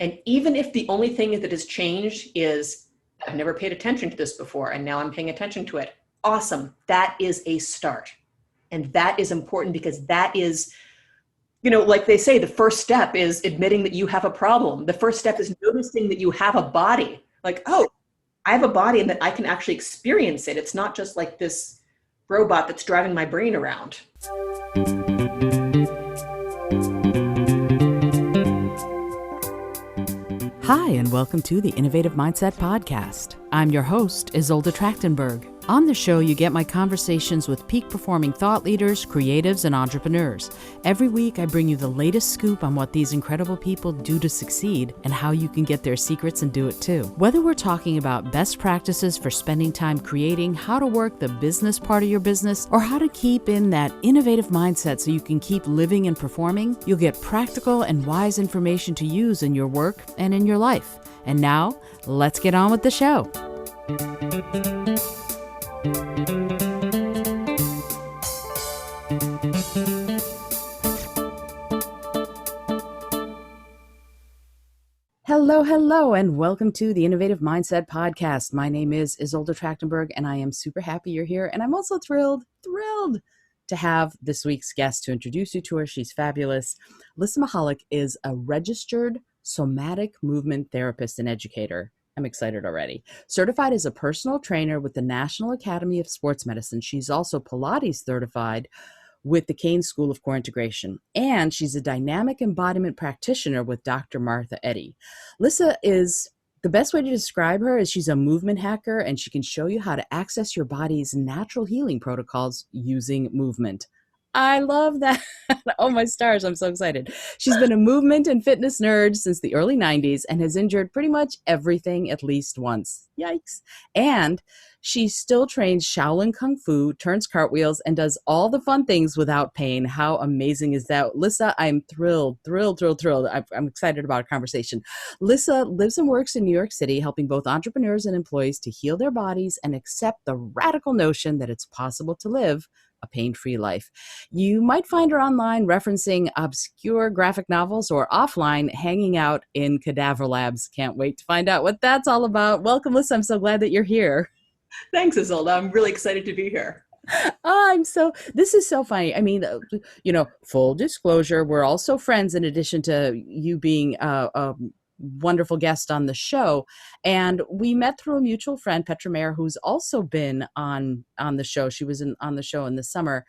And even if the only thing that has changed is I've never paid attention to this before and now I'm paying attention to it, awesome. That is a start. And that is important because that is, like they say, the first step is admitting that you have a problem. The first step is noticing that you have a body. Like, oh, I have a body and that I can actually experience it. It's not just like this robot that's driving my brain around. Hi, and welcome to the Innovative Mindset Podcast. I'm your host, Isolde Trachtenberg. On the show, you get my conversations with peak-performing thought leaders, creatives, and entrepreneurs. Every week, I bring you the latest scoop on what these incredible people do to succeed and how you can get their secrets and do it too. Whether we're talking about best practices for spending time creating, how to work the business part of your business, or how to keep in that innovative mindset so you can keep living and performing, you'll get practical and wise information to use in your work and in your life. And now, let's get on with the show. Hello, and welcome to the Innovative Mindset Podcast. My name is Isolde Trachtenberg, and I am super happy you're here. And I'm also thrilled to have this week's guest to introduce you to her. She's fabulous. Lissa Michalak is a registered somatic movement therapist and educator. I'm excited already. Certified as a personal trainer with the National Academy of Sports Medicine. She's also Pilates certified with the Kane School of Core Integration. And she's a dynamic embodiment practitioner with Dr. Martha Eddy. Lissa is, the best way to describe her is she's a movement hacker, and she can show you how to access your body's natural healing protocols using movement. I love that. Oh, my stars. I'm so excited. She's been a movement and fitness nerd since the early 90s and has injured pretty much everything at least once. Yikes. And she still trains Shaolin Kung Fu, turns cartwheels, and does all the fun things without pain. How amazing is that? Lissa, I'm thrilled. I'm excited about our conversation. Lissa lives and works in New York City, helping both entrepreneurs and employees to heal their bodies and accept the radical notion that it's possible to live a pain-free life. You might find her online referencing obscure graphic novels or offline hanging out in cadaver labs. Can't wait to find out what that's all about. Welcome, Lissa. I'm so glad that you're here. Thanks, Isolde. I'm really excited to be here. This is so funny. I mean, full disclosure, we're also friends in addition to you being a wonderful guest on the show. And we met through a mutual friend, Petra Mayer, who's also been on the show. She was on the show in the summer.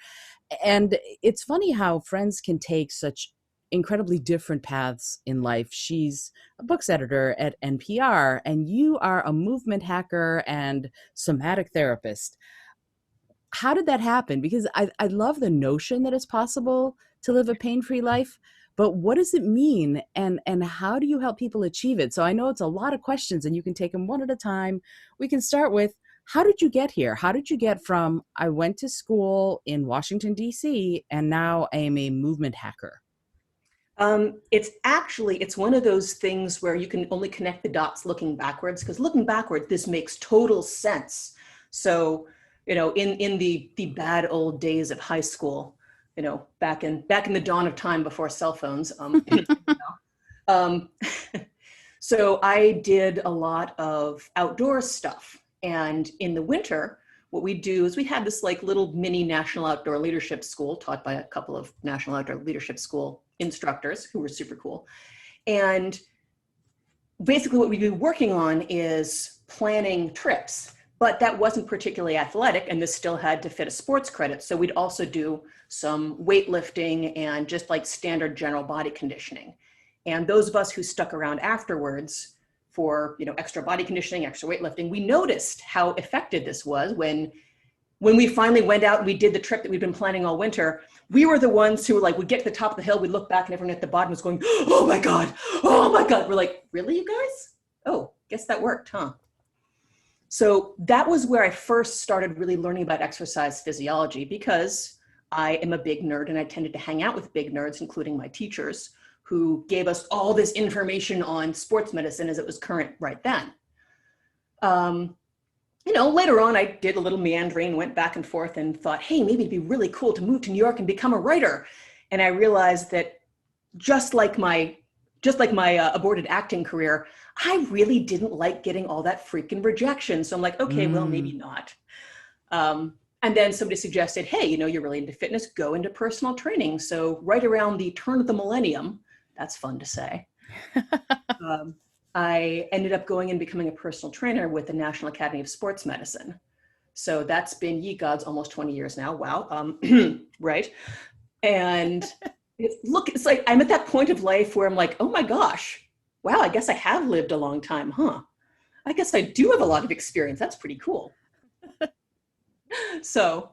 And it's funny how friends can take such incredibly different paths in life. She's a books editor at NPR, and you are a movement hacker and somatic therapist. How did that happen? Because I love the notion that it's possible to live a pain-free life, but what does it mean, and how do you help people achieve it? So I know it's a lot of questions, and you can take them one at a time. We can start with, how did you get here? How did you get from, I went to school in Washington, D.C., and now I am a movement hacker? It's one of those things where you can only connect the dots looking backwards, because looking backward, this makes total sense. So, in the bad old days of high school, back in the dawn of time before cell phones. So I did a lot of outdoor stuff. And in the winter, what we do is we had this like little mini National Outdoor Leadership School taught by a couple of National Outdoor Leadership School instructors who were super cool. And basically what we'd be working on is planning trips. But that wasn't particularly athletic, and this still had to fit a sports credit. So we'd also do some weightlifting and just like standard general body conditioning. And those of us who stuck around afterwards for extra body conditioning, extra weightlifting, we noticed how effective this was when we finally went out and we did the trip that we'd been planning all winter. We were the ones who were like, we'd get to the top of the hill, we'd look back, and everyone at the bottom was going, oh my God. We're like, really, you guys? Oh, guess that worked, huh? So that was where I first started really learning about exercise physiology, because I am a big nerd and I tended to hang out with big nerds, including my teachers, who gave us all this information on sports medicine as it was current right then. Later on, I did a little meandering, went back and forth and thought, hey, maybe it'd be really cool to move to New York and become a writer. And I realized that just like my just like my aborted acting career, I really didn't like getting all that freaking rejection. So I'm like, okay, well, maybe not. And then somebody suggested, hey, you're really into fitness, go into personal training. So right around the turn of the millennium, that's fun to say, I ended up going and becoming a personal trainer with the National Academy of Sports Medicine. So that's been, ye gods, almost 20 years now. Wow. Right. And it's like, I'm at that point of life where I'm like, oh my gosh, wow, I guess I have lived a long time, huh? I guess I do have a lot of experience. That's pretty cool. So,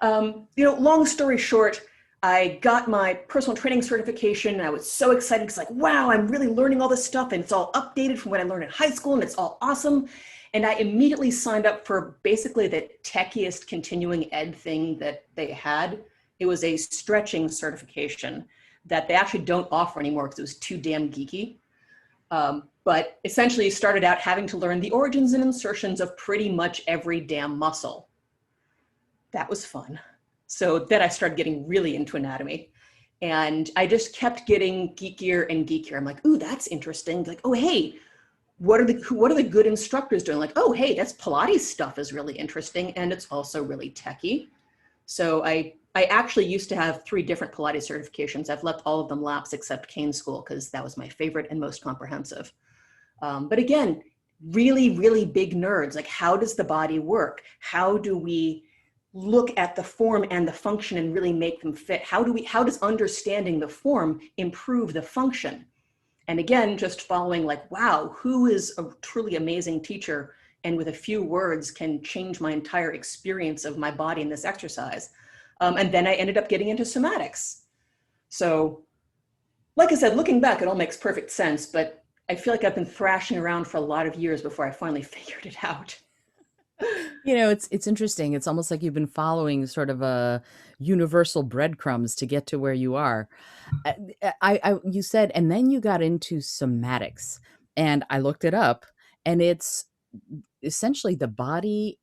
long story short, I got my personal training certification. And I was so excited because like, wow, I'm really learning all this stuff and it's all updated from what I learned in high school and it's all awesome. And I immediately signed up for basically the techiest continuing ed thing that they had. It was a stretching certification that they actually don't offer anymore because it was too damn geeky. But essentially started out having to learn the origins and insertions of pretty much every damn muscle. That was fun. So then I started getting really into anatomy. And I just kept getting geekier and geekier. I'm like, ooh, that's interesting. Like, oh, hey, what are the good instructors doing? Like, oh, hey, that's Pilates stuff is really interesting. And it's also really techy. So I actually used to have 3 different Pilates certifications. I've let all of them lapse except Cane School because that was my favorite and most comprehensive. But again, really, really big nerds. Like, how does the body work? How do we look at the form and the function and really make them fit? How does understanding the form improve the function? And again, just following like, wow, who is a truly amazing teacher and with a few words can change my entire experience of my body in this exercise. And then I ended up getting into somatics. So like I said, looking back, it all makes perfect sense, but I feel like I've been thrashing around for a lot of years before I finally figured it out. It's interesting. It's almost like you've been following sort of a universal breadcrumbs to get to where you are. You said, and then you got into somatics, and I looked it up, and it's essentially the body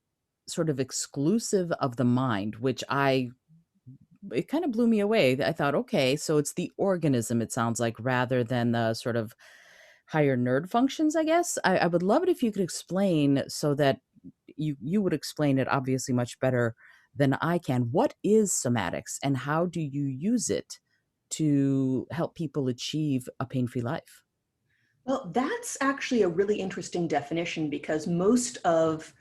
sort of exclusive of the mind, which it kind of blew me away. I thought, okay, so it's the organism, it sounds like, rather than the sort of higher nerd functions, I guess. I would love it if you could explain so that you would explain it obviously much better than I can. What is somatics and how do you use it to help people achieve a pain-free life? Well, that's actually a really interesting definition because most of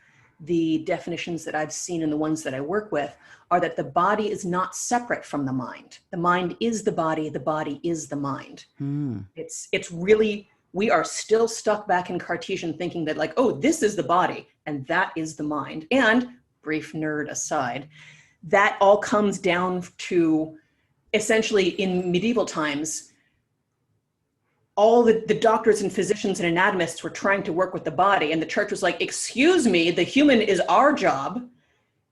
the definitions that I've seen and the ones that I work with are that the body is not separate from the mind. The mind is the body is the mind. Hmm. It's really, we are still stuck back in Cartesian thinking that like, oh, this is the body and that is the mind. And brief nerd aside, that all comes down to essentially in medieval times, all the doctors and physicians and anatomists were trying to work with the body. And the church was like, excuse me, the human is our job.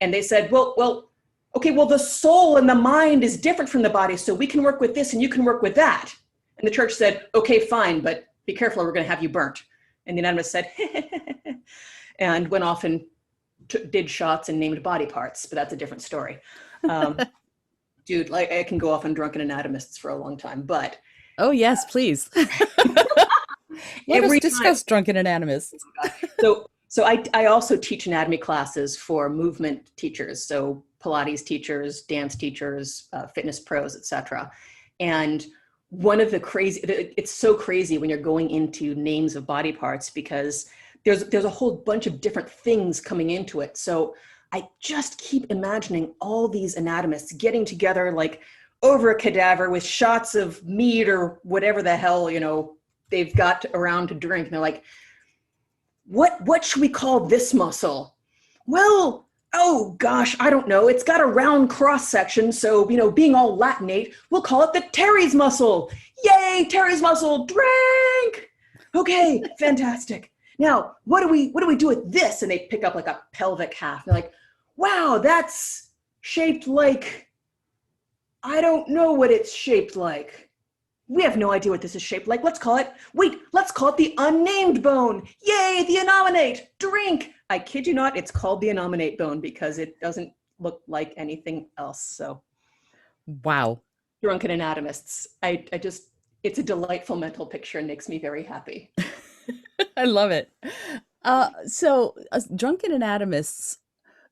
And they said, okay, well, the soul and the mind is different from the body. So we can work with this and you can work with that. And the church said, okay, fine, but be careful, or we're going to have you burnt. And the anatomist said, and went off and did shots and named body parts, but that's a different story. Dude, like I can go off on drunken anatomists for a long time, but Oh, yes, please. Let us discuss drunken anatomists. So I also teach anatomy classes for movement teachers, so Pilates teachers, dance teachers, fitness pros, etc. And one of the it's so crazy when you're going into names of body parts because there's a whole bunch of different things coming into it. So I just keep imagining all these anatomists getting together like over a cadaver with shots of meat or whatever the hell, they've got around to drink. And they're like, what should we call this muscle? Well, oh gosh, I don't know. It's got a round cross section. So, being all Latinate, we'll call it the Terry's muscle. Yay, Terry's muscle, drink. Okay, fantastic. Now, what do we do with this? And they pick up like a pelvic half. They're like, wow, that's shaped like, I don't know what it's shaped like. We have no idea what this is shaped like. Let's call it the unnamed bone. Yay, the innominate, drink. I kid you not, it's called the innominate bone because it doesn't look like anything else. So, wow. Drunken anatomists. I just, It's a delightful mental picture and makes me very happy. I love it. Drunken anatomists,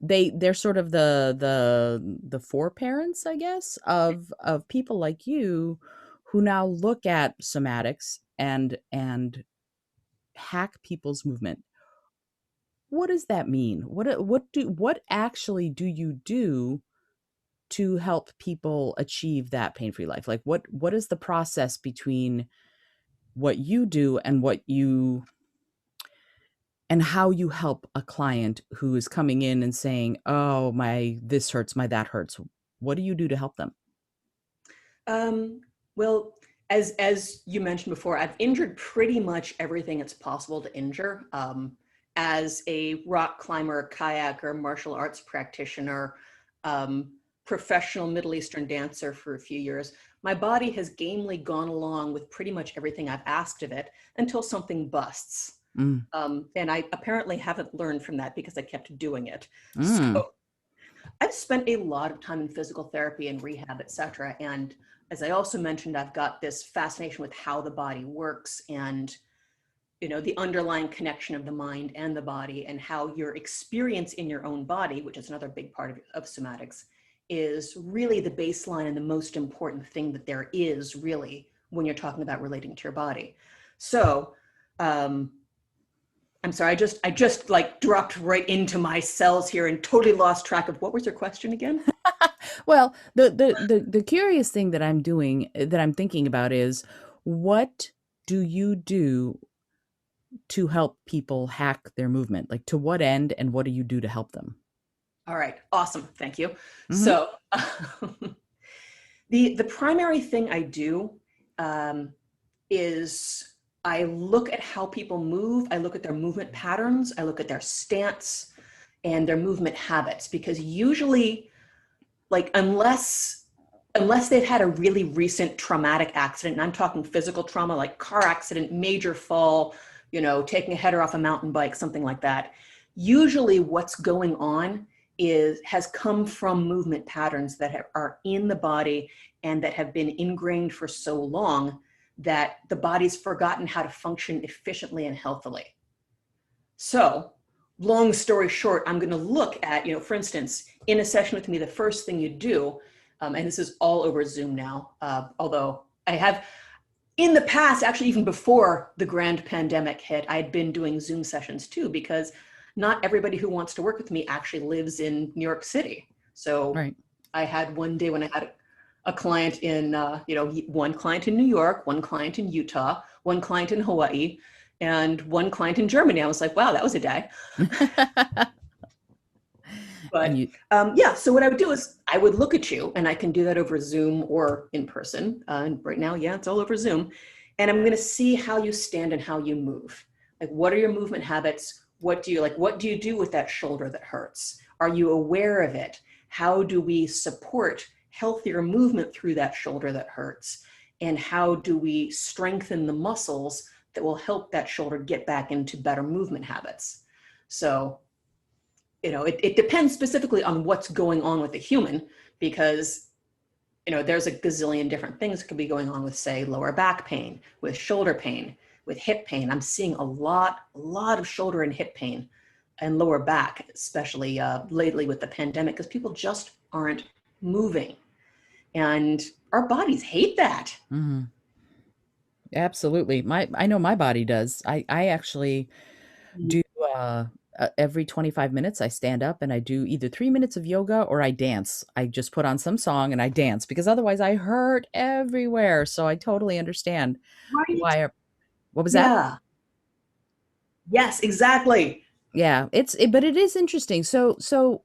they're sort of the foreparents, I guess, of people like you who now look at somatics and hack people's movement. What does that mean? What actually do you do to help people achieve that pain-free life? Like what is the process between what you do and how you help a client who is coming in and saying, "Oh, my this hurts, my that hurts." What do you do to help them? Um, well, as you mentioned before, I've injured pretty much everything it's possible to injure. As a rock climber, kayaker, martial arts practitioner, um, professional Middle Eastern dancer for a few years, my body has gamely gone along with pretty much everything I've asked of it until something busts. Mm, And I apparently haven't learned from that because I kept doing it. mm, So I've spent a lot of time in physical therapy and rehab, et cetera. And as I also mentioned, I've got this fascination with how the body works and the underlying connection of the mind and the body, and how your experience in your own body, which is another big part of somatics, is really the baseline and the most important thing that there is really when you're talking about relating to your body. So um, I'm sorry, I just like dropped right into my cells here and totally lost track of what was your question again? Well, the curious thing that I'm doing, that I'm thinking about is, what do you do to help people hack their movement? Like, to what end, and what do you do to help them? All right, awesome, thank you. Mhm. So the primary thing I do um, is I look at how people move. I look at their movement patterns. I look at their stance and their movement habits, because usually, like, unless they've had a really recent traumatic accident, and I'm talking physical trauma, like car accident, major fall, taking a header off a mountain bike, something like that, usually what's going on has come from movement patterns that are in the body and that have been ingrained for so long that the body's forgotten how to function efficiently and healthily. So, long story short, I'm going to look at, for instance, in a session with me, the first thing you do, and this is all over Zoom now, although I have in the past, actually, even before the grand pandemic hit, I had been doing Zoom sessions too, because not everybody who wants to work with me actually lives in New York City. So Right. I had one day when I had a client in, one client in New York, one client in Utah, one client in Hawaii, and one client in Germany. I was like, wow, that was a day. And But you yeah, so what I would do is I would look at you, and I can do that over Zoom or in person. And right now, yeah, it's all over Zoom. And I'm going to see how you stand and how you move. Like, what are your movement habits? What do you like? What do you do with that shoulder that hurts? Are you aware of it? How do we support healthier movement through that shoulder that hurts? And how do we strengthen the muscles that will help that shoulder get back into better movement habits? So it depends specifically on what's going on with the human, because there's a gazillion different things that could be going on with, say, lower back pain, with shoulder pain, with hip pain. I'm seeing a lot of shoulder and hip pain and lower back, especially lately with the pandemic, because people just aren't moving, and our bodies hate that. Mhm. Absolutely. I know my body does. I actually do, every 25 minutes, I stand up and I do either 3 minutes of yoga or I dance. I just put on some song and I dance, because otherwise I hurt everywhere. So I totally understand Right. why. What was that? Yeah. Yes, exactly. Yeah, but it is interesting. So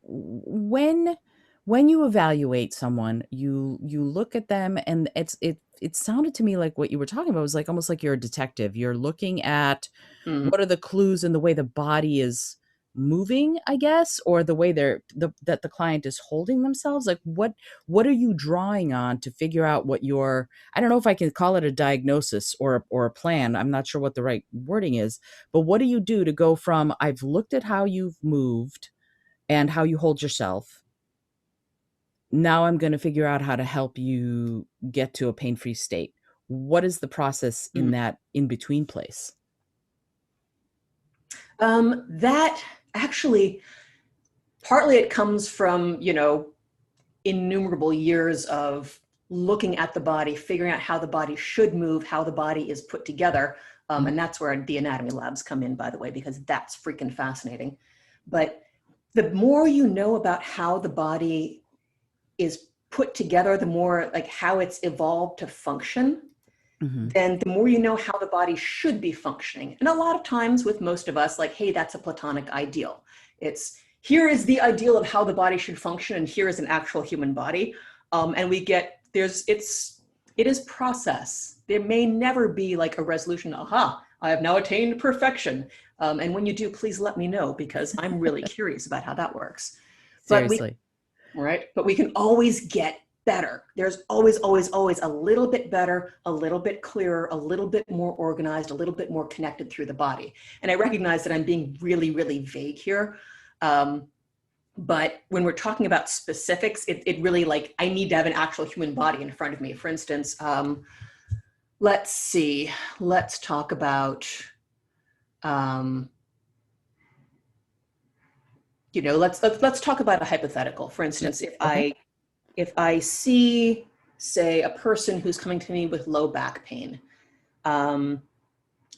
when you evaluate someone, you look at them, and it sounded to me like what you were talking about was like almost like you're a detective. You're looking at Mm. what are the clues in the way the body is moving, I guess, or the way that the client is holding themselves. Like, what are you drawing on to figure out what your, I don't know if I can call it a diagnosis or a plan. I'm not sure what the right wording is, but what do you do to go from, I've looked at how you've moved and how you hold yourself. Now I'm going to figure out how to help you get to a pain-free state. What is the process in that in between place? That actually, partly it comes from, innumerable years of looking at the body, figuring out how the body should move, how the body is put together. And that's where the anatomy labs come in, by the way, because that's freaking fascinating. But the more you know about how the body is put together, the more like how it's evolved to function, then the more you know how the body should be functioning. And a lot of times with most of us, like, hey, that's a platonic ideal. It's here is the ideal of how the body should function, and here is an actual human body. And we get it is process. There may never be like a resolution. Aha, I have now attained perfection. And when you do, please let me know, because I'm really curious about how that works. Seriously. But we can always get better. There's always, always, always a little bit better, a little bit clearer, a little bit more organized, a little bit more connected through the body. And I recognize that I'm being really, really vague here. But when we're talking about specifics, it really, like, I need to have an actual human body in front of me. For instance, let's talk about, let's talk about a hypothetical. For instance, if I see, say, a person who's coming to me with low back pain,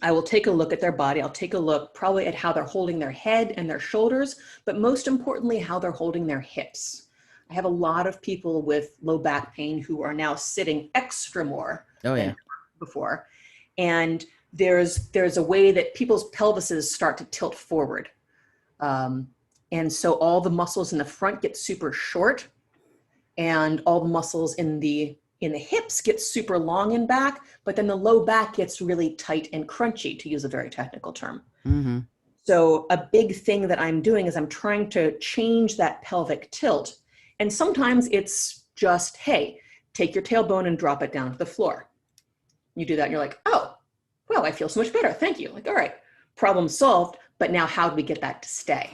I will take a look at their body. I'll take a look probably at how they're holding their head and their shoulders, but most importantly, how they're holding their hips. I have a lot of people with low back pain who are now sitting extra more than before. And there's a way that people's pelvises start to tilt forward. And so all the muscles in the front get super short, and all the muscles in the hips get super long and back, but then the low back gets really tight and crunchy, to use a very technical term. So a big thing that I'm doing is I'm trying to change that pelvic tilt. And sometimes it's just, hey, take your tailbone and drop it down to the floor. You do that and you're like, oh, well, I feel so much better. Thank you. Like, all right, problem solved. But now how do we get that to stay?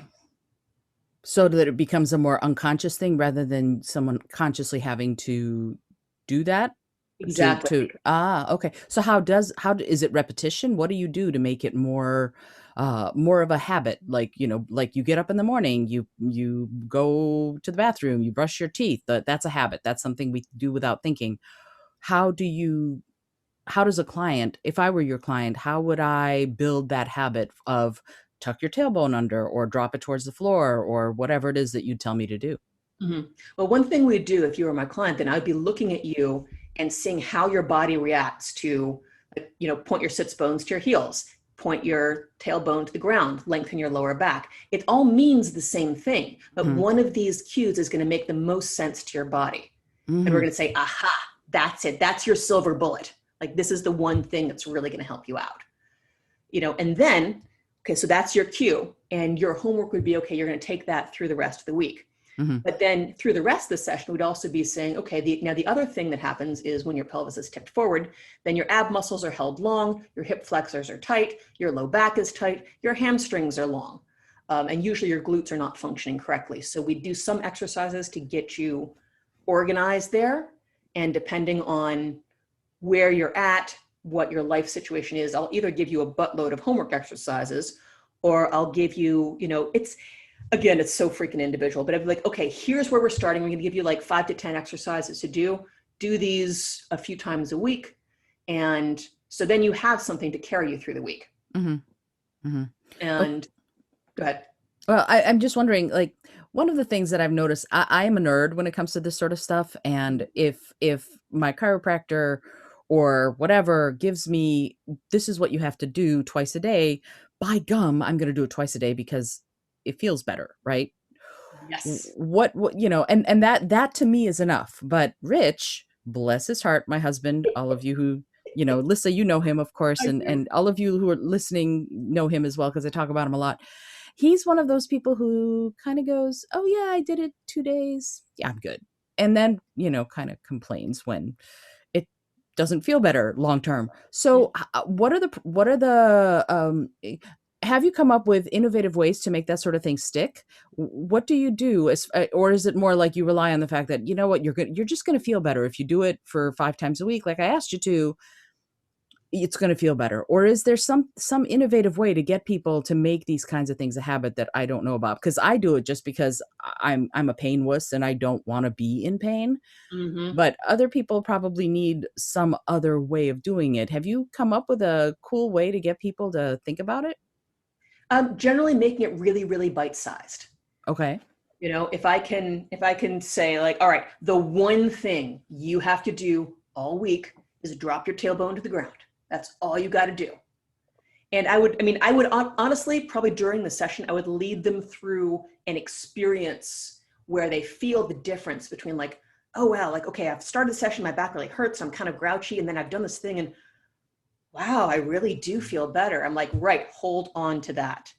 So that it becomes a more unconscious thing rather than someone consciously having to do that? Exactly. Okay. So how is it repetition? What do you do to make it more of a habit? Like, like you get up in the morning, you go to the bathroom, you brush your teeth. That's a habit. That's something we do without thinking. How does a client, if I were your client, how would I build that habit of tuck your tailbone under or drop it towards the floor or whatever it is that you'd tell me to do? Well, one thing we'd do if you were my client, then I'd be looking at you and seeing how your body reacts to, point your sits bones to your heels, point your tailbone to the ground, lengthen your lower back. It all means the same thing, but one of these cues is going to make the most sense to your body. And we're going to say, aha, that's it. That's your silver bullet. Like, this is the one thing that's really going to help you out. And then, okay, so that's your cue. And your homework would be, okay, you're going to take that through the rest of the week. But then through the rest of the session, we'd also be saying, okay, now the other thing that happens is when your pelvis is tipped forward, then your ab muscles are held long, your hip flexors are tight, your low back is tight, your hamstrings are long. And usually your glutes are not functioning correctly. So we do some exercises to get you organized there. And depending on where you're at, what your life situation is, I'll either give you a buttload of homework exercises, or I'll give you, it's so freaking individual, but I'd be like, okay, here's where we're starting. We're going to give you like 5 to 10 exercises to do these a few times a week. And so then you have something to carry you through the week. And go ahead. Well, I'm just wondering, like, one of the things that I've noticed, I am a nerd when it comes to this sort of stuff. And if my chiropractor or whatever gives me, this is what you have to do twice a day, by gum, I'm going to do it twice a day because it feels better, right? Yes. What and that to me is enough. But Rich, bless his heart, my husband, all of you who, Lissa, you know him, of course, and all of you who are listening know him as well, because I talk about him a lot. He's one of those people who kind of goes, oh yeah, I did it 2 days. Yeah, I'm good. And then, kind of complains when it doesn't feel better long term. So what are the have you come up with innovative ways to make that sort of thing stick? What do you do? Or is it more like you rely on the fact that, you're just going to feel better if you do it for 5 times a week, like I asked you to, it's going to feel better? Or is there some innovative way to get people to make these kinds of things a habit that I don't know about? Because I do it just because I'm a pain wuss and I don't want to be in pain. Mm-hmm. But other people probably need some other way of doing it. Have you come up with a cool way to get people to think about it? Generally making it really, really bite-sized. Okay. If I can say like, all right, the one thing you have to do all week is drop your tailbone to the ground. That's all you got to do. And I would honestly, probably during the session, I would lead them through an experience where they feel the difference between like, oh, wow, like, okay, I've started the session, my back really hurts, I'm kind of grouchy, and then I've done this thing and wow, I really do feel better. I'm like, right, hold on to that.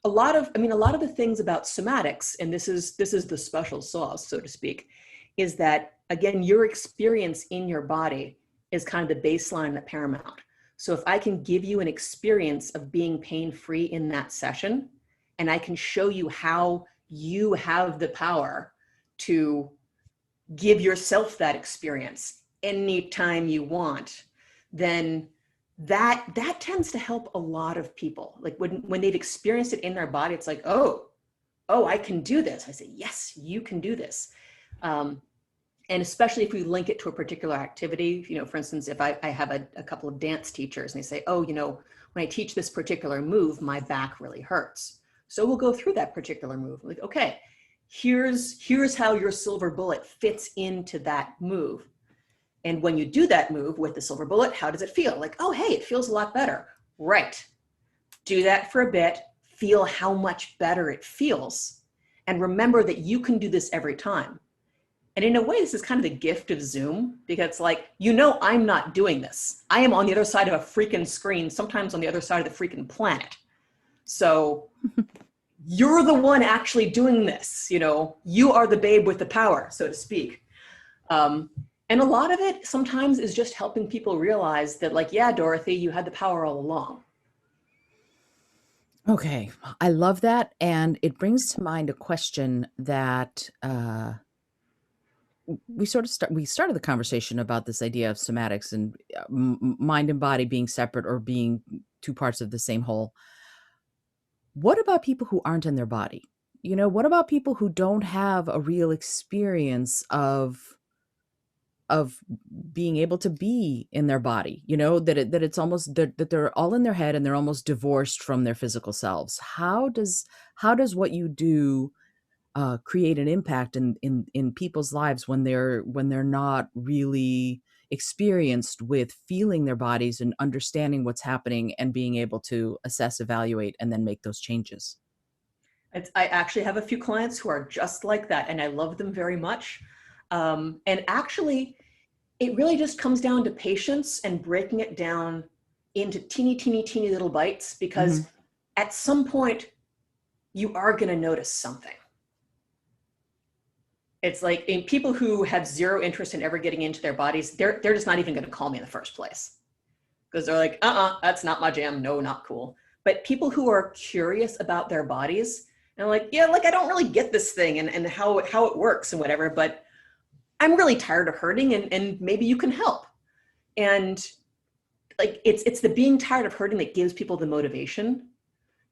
A lot of the things about somatics, and this is the special sauce, so to speak, is that again, your experience in your body is kind of the baseline, the paramount. So if I can give you an experience of being pain-free in that session, and I can show you how you have the power to give yourself that experience anytime you want, then that tends to help a lot of people. Like when they've experienced it in their body, it's like, oh, I can do this. I say, yes, you can do this. And especially if we link it to a particular activity, for instance, if I have a couple of dance teachers and they say, oh, when I teach this particular move, my back really hurts. So we'll go through that particular move. Like, okay, here's how your silver bullet fits into that move. And when you do that move with the silver bullet, how does it feel? Like, oh, hey, it feels a lot better. Right. Do that for a bit. Feel how much better it feels. And remember that you can do this every time. And in a way, this is kind of the gift of Zoom, because it's like, I'm not doing this. I am on the other side of a freaking screen, sometimes on the other side of the freaking planet. So you're the one actually doing this. You are the babe with the power, so to speak. And a lot of it sometimes is just helping people realize that, like, yeah, Dorothy, you had the power all along. Okay. I love that. And it brings to mind a question that we started the conversation about this idea of somatics and mind and body being separate or being two parts of the same whole. What about people who aren't in their body? What about people who don't have a real experience of being able to be in their body, that it's almost that they're all in their head and they're almost divorced from their physical selves? How does what you do create an impact in people's lives when they're not really experienced with feeling their bodies and understanding what's happening and being able to assess, evaluate, and then make those changes? I actually have a few clients who are just like that, and I love them very much. And actually, it really just comes down to patience and breaking it down into teeny, teeny, teeny little bites, because at some point, you are going to notice something. It's like in people who have zero interest in ever getting into their bodies, they're just not even going to call me in the first place, because they're like, that's not my jam. No, not cool. But people who are curious about their bodies and like, yeah, like I don't really get this thing and how it works and whatever, but I'm really tired of hurting and maybe you can help. And like, it's the being tired of hurting that gives people the motivation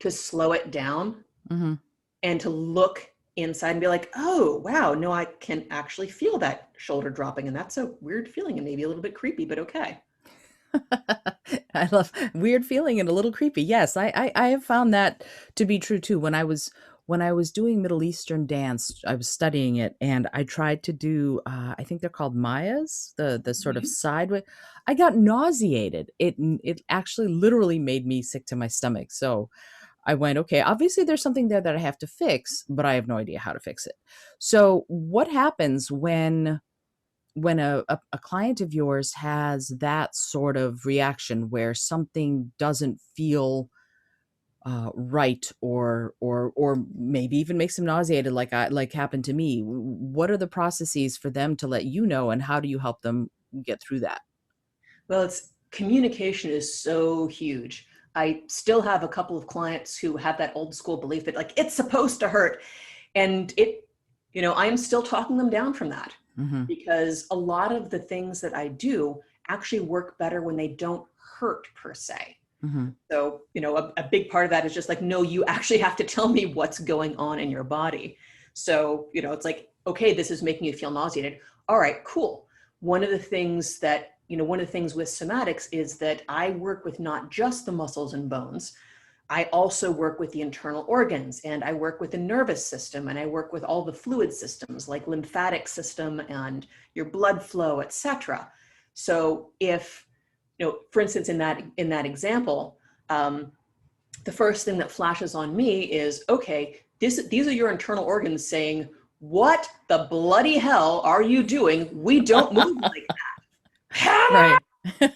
to slow it down and to look inside and be like, oh, wow, no, I can actually feel that shoulder dropping. And that's a weird feeling and maybe a little bit creepy, but okay. I love weird feeling and a little creepy. Yes, I have found that to be true too. When I was doing Middle Eastern dance, I was studying it, and I tried to do I think they're called Mayas, the sort of sideways. I got nauseated. It actually literally made me sick to my stomach. So I went, okay, obviously there's something there that I have to fix, but I have no idea how to fix it. So what happens when a client of yours has that sort of reaction where something doesn't feel right, or maybe even makes them nauseated, like happened to me? What are the processes for them to let you know, and how do you help them get through that? Well, communication is so huge. I still have a couple of clients who have that old school belief that like it's supposed to hurt. And I'm still talking them down from that, because a lot of the things that I do actually work better when they don't hurt per se. Mm-hmm. So, a big part of that is just like, no, you actually have to tell me what's going on in your body. So, it's like, okay, this is making you feel nauseated. All right, cool. One of the things with somatics is that I work with not just the muscles and bones. I also work with the internal organs, and I work with the nervous system, and I work with all the fluid systems like lymphatic system and your blood flow, etc. So if, for instance, in that example, the first thing that flashes on me is, okay, these are your internal organs saying, what the bloody hell are you doing? We don't move like that. Right.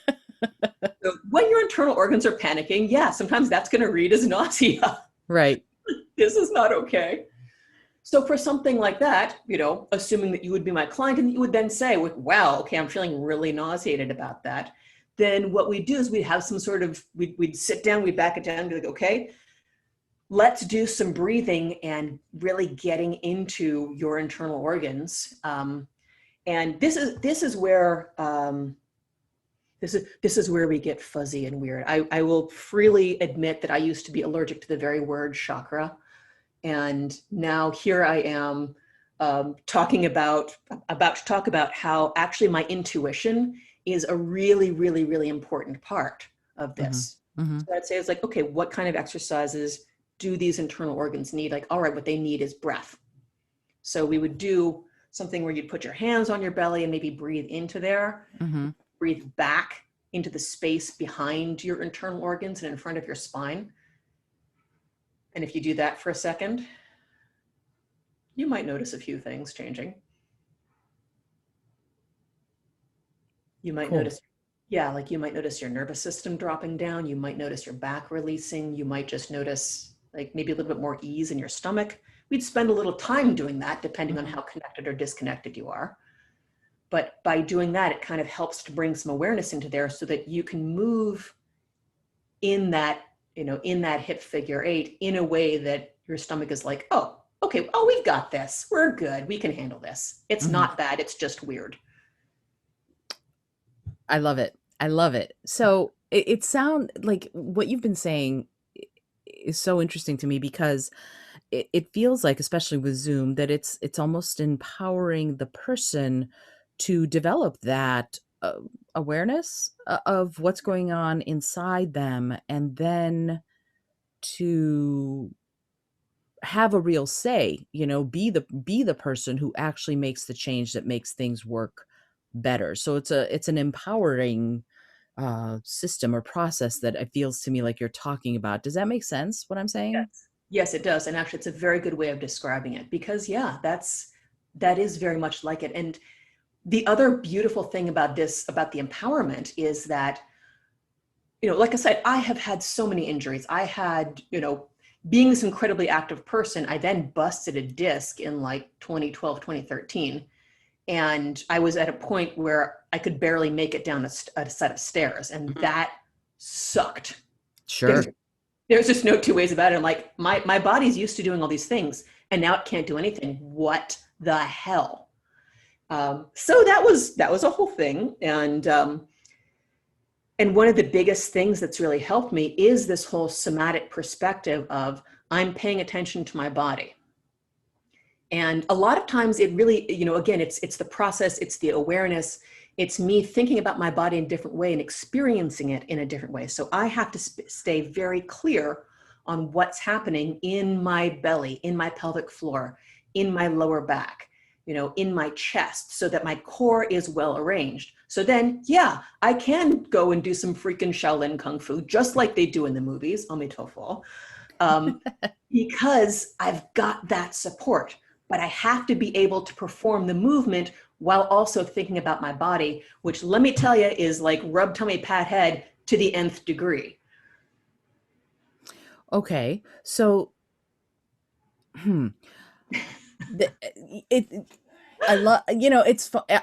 So when your internal organs are panicking, yeah, sometimes that's going to read as nausea. Right. This is not okay. So for something like that, assuming that you would be my client and you would then say, wow, okay, I'm feeling really nauseated about that. Then what we do is we'd have some sort of, we'd sit down, we'd back it down and be like, okay, let's do some breathing and really getting into your internal organs. And this is where this is where we get fuzzy and weird. I will freely admit that I used to be allergic to the very word chakra. And now here I am talking about to talk about how actually my intuition is a really, really, really important part of this. Mm-hmm. Mm-hmm. So I'd say it's like, okay, what kind of exercises do these internal organs need? Like, all right, what they need is breath. So we would do something where you'd put your hands on your belly and maybe breathe into there, Mm-hmm. breathe back into the space behind your internal organs and in front of your spine. And if you do that for a second, you might notice a few things changing. You might Cool. notice, like you might notice your nervous system dropping down. You might notice your back releasing. You might just notice like maybe a little bit more ease in your stomach. We'd spend a little time doing that depending on how connected or disconnected you are. But by doing that, it kind of helps to bring some awareness into there so that you can move in that, in that hip figure eight in a way that your stomach is like, oh, okay, oh, we've got this. We're good. We can handle this. It's not bad. It's just weird. I love it. I love it. So it sounds like what you've been saying is so interesting to me because it feels like, especially with Zoom, that it's almost empowering the person to develop that awareness of what's going on inside them, and then to have a real say, be the person who actually makes the change that makes things work better. So it's an empowering system or process that it feels to me like you're talking about. Does that make sense, what I'm saying? Yes. Yes, it does. And actually, it's a very good way of describing it because, yeah, that is very much like it. And the other beautiful thing about this, about the empowerment, is that, like I said, I have had so many injuries. I had, being this incredibly active person, I then busted a disc in like 2012, 2013. And I was at a point where I could barely make it down a set of stairs. And that sucked. Sure. There's just no two ways about it. I'm like, my body's used to doing all these things and now it can't do anything. What the hell? So that was a whole thing. And one of the biggest things that's really helped me is this whole somatic perspective of I'm paying attention to my body. And a lot of times it really, again, it's the process, it's the awareness, it's me thinking about my body in a different way and experiencing it in a different way. So I have to stay very clear on what's happening in my belly, in my pelvic floor, in my lower back, in my chest, so that my core is well arranged. So then, yeah, I can go and do some freaking Shaolin Kung Fu, just like they do in the movies, Amitofo, because I've got that support. But I have to be able to perform the movement while also thinking about my body, which, let me tell you, is like rub tummy pat head to the nth degree. Okay. So, the, it I love,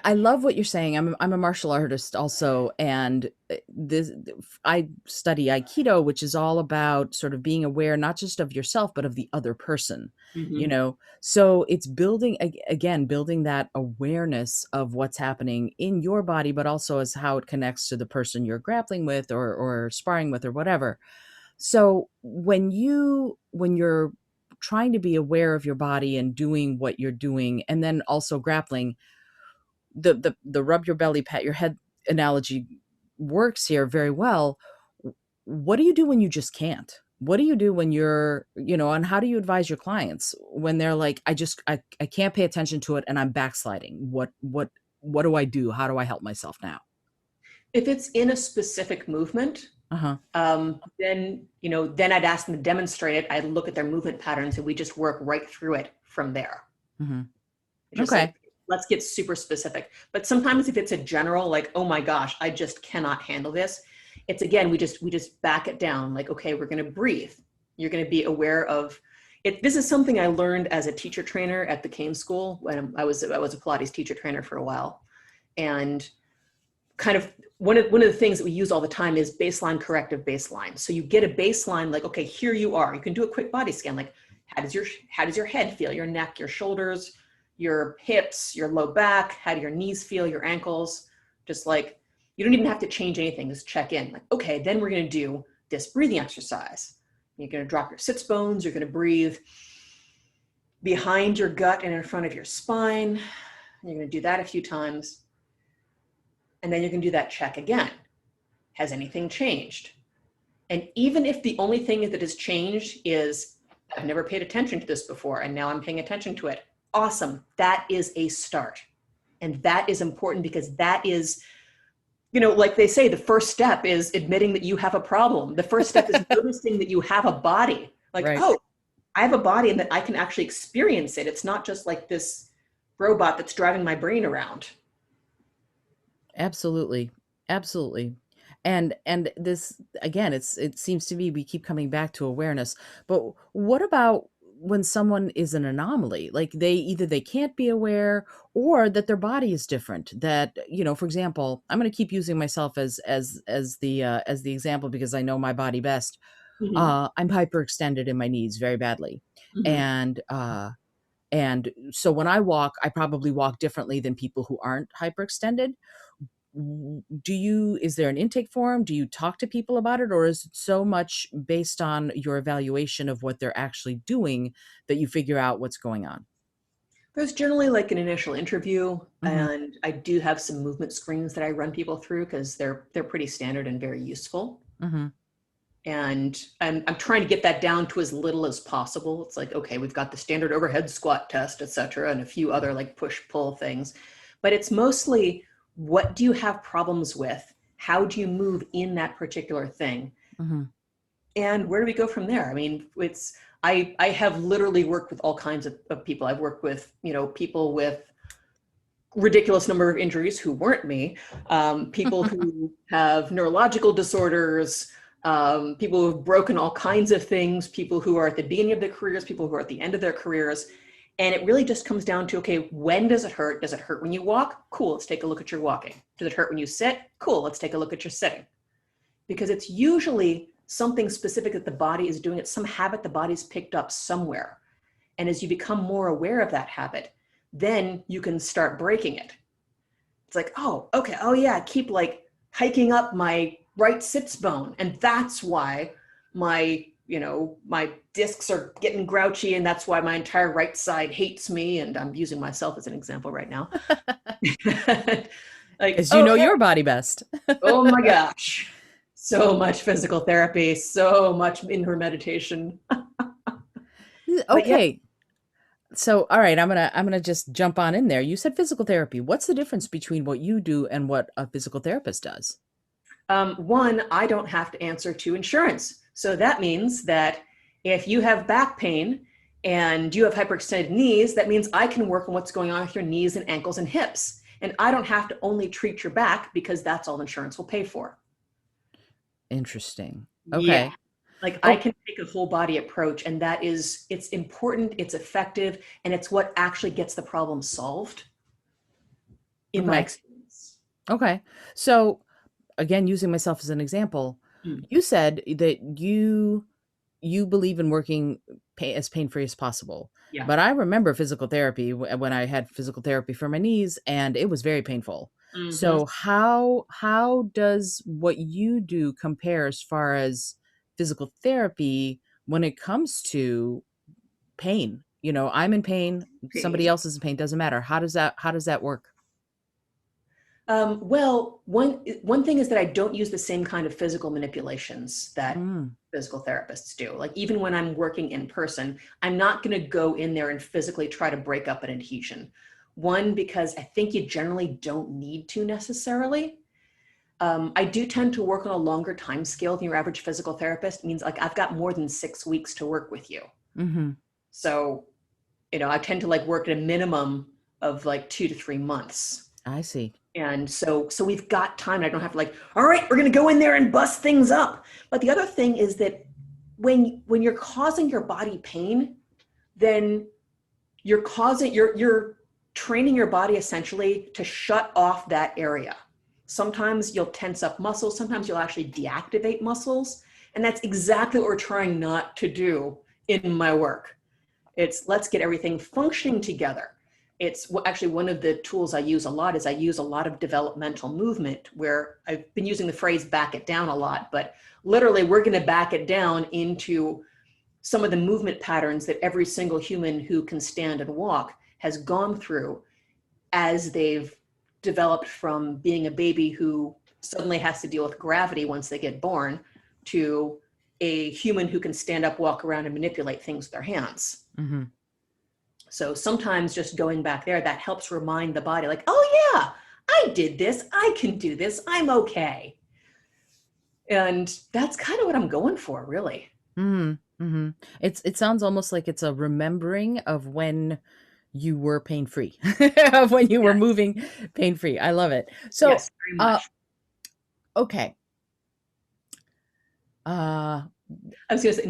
I love what you're saying. I'm a martial artist also, and this I study Aikido, which is all about sort of being aware not just of yourself but of the other person. Mhm. So it's building again, building that awareness of what's happening in your body, but also as how it connects to the person you're grappling with or sparring with or whatever. So when you're trying to be aware of your body and doing what you're doing, and then also grappling, the rub your belly, pat your head analogy works here very well. What do you do when you just can't? What do you do when and how do you advise your clients when they're like, I can't pay attention to it and I'm backsliding? What do I do? How do I help myself now? If it's in a specific movement, Uh-huh. then I'd ask them to demonstrate it. I'd look at their movement patterns and we just work right through it from there. Hmm. Just Okay. like, let's get super specific. But sometimes if it's a general, like, oh my gosh, I just cannot handle this. It's again, we just back it down. Like, okay, we're going to breathe. You're going to be aware of it. This is something I learned as a teacher trainer at the Kane School when I was a Pilates teacher trainer for a while. And kind of one of the things that we use all the time is baseline corrective baseline. So you get a baseline, like, okay, here you are. You can do a quick body scan, like how does your head feel, your neck, your shoulders, your hips, your low back, how do your knees feel, your ankles, just like you don't even have to change anything, just check in. Like, okay, then we're going to do this breathing exercise. You're going to drop your sits bones, you're going to breathe behind your gut and in front of your spine. You're going to do that a few times. And then you can do that check again. Has anything changed? And even if the only thing that has changed is I've never paid attention to this before and now I'm paying attention to it, awesome. That is a start. And that is important because that is, like they say, the first step is admitting that you have a problem. The first step is noticing that you have a body. Like, Right. oh, I have a body and that I can actually experience it. It's not just like this robot that's driving my brain around. Absolutely. Absolutely. And this again, it seems to me we keep coming back to awareness. But what about when someone is an anomaly? Like they can't be aware or that their body is different. That, for example, I'm going to keep using myself as the example because I know my body best. Mm-hmm. I'm hyperextended in my knees very badly. Mm-hmm. And so when I walk, I probably walk differently than people who aren't hyperextended. Is there an intake form? Do you talk to people about it, or is it so much based on your evaluation of what they're actually doing that you figure out what's going on? There's generally like an initial interview, Hmm. and I do have some movement screens that I run people through because they're pretty standard and very useful. Hmm. And I'm trying to get that down to as little as possible. It's like, okay, we've got the standard overhead squat test, et cetera, and a few other like push pull things. But it's mostly what do you have problems with? How do you move in that particular thing? Hmm. And where do we go from there? I mean, I have literally worked with all kinds of people. I've worked with, people with ridiculous number of injuries who weren't me, people who have neurological disorders, people who have broken all kinds of things, people who are at the beginning of their careers, people who are at the end of their careers. And it really just comes down to, okay, when does it hurt? Does it hurt when you walk? Cool, let's take a look at your walking. Does it hurt when you sit? Cool, let's take a look at your sitting. Because it's usually something specific that the body is doing. It's some habit the body's picked up somewhere. And as you become more aware of that habit, then you can start breaking it. It's like, oh, okay, oh yeah, I keep like hiking up my right sits bone. And that's why my discs are getting grouchy, and that's why my entire right side hates me. And I'm using myself as an example right now. Like, As you oh know yeah, your body best. oh my gosh. So much physical therapy, so much indoor meditation. But yeah, Okay. So, all right, I'm gonna just jump on in there. You said physical therapy. What's the difference between what you do and what a physical therapist does? one, I don't have to answer to insurance. So that means that if you have back pain and you have hyperextended knees, that means I can work on what's going on with your knees and ankles and hips. And I don't have to only treat your back because that's all insurance will pay for. Interesting. Yeah. Okay. Like I Oh, can take a whole body approach, and it's important, it's effective, and it's what actually gets the problem solved. in my Okay. experience. Okay. So again, using myself as an example, Mm, you said that you believe in working as pain free as possible. yeah. But I remember physical therapy when I had physical therapy for my knees, and it was very painful. Hmm. So how does what you do compare as far as physical therapy when it comes to pain? You know, I'm in pain, somebody Pain. else is in pain, doesn't matter. How does that work? Well, one thing is that I don't use the same kind of physical manipulations that Mm, physical therapists do. Like even when I'm working in person, I'm not going to go in there and physically try to break up an adhesion. One, because I think you generally don't need to necessarily. I do tend to work on a longer time scale than your average physical therapist. It means like I've got more than 6 weeks to work with you. mm-hmm. So, I tend to like work at a minimum of like 2 to 3 months. I see. And so we've got time. I don't have to like, all right, we're going to go in there and bust things up. But the other thing is that when you're causing your body pain, then you're training your body essentially to shut off that area. Sometimes you'll tense up muscles, sometimes you'll actually deactivate muscles, and that's exactly what we're trying not to do in my work. It's let's get everything functioning together. It's actually one of the tools I use a lot is I use a lot of developmental movement where I've been using the phrase back it down a lot, but literally we're going to back it down into some of the movement patterns that every single human who can stand and walk has gone through as they've developed from being a baby who suddenly has to deal with gravity once they get born to a human who can stand up, walk around, and manipulate things with their hands. Mm-hmm. So sometimes just going back there, that helps remind the body, like, oh yeah, I did this, I can do this, I'm okay. And that's kind of what I'm going for, really. Mm-hmm. Mm-hmm. It sounds almost like it's a remembering of when you were pain free, of when you were Yes, moving pain free. I love it. So, yes, very uh, much. okay. Uh, I was going to say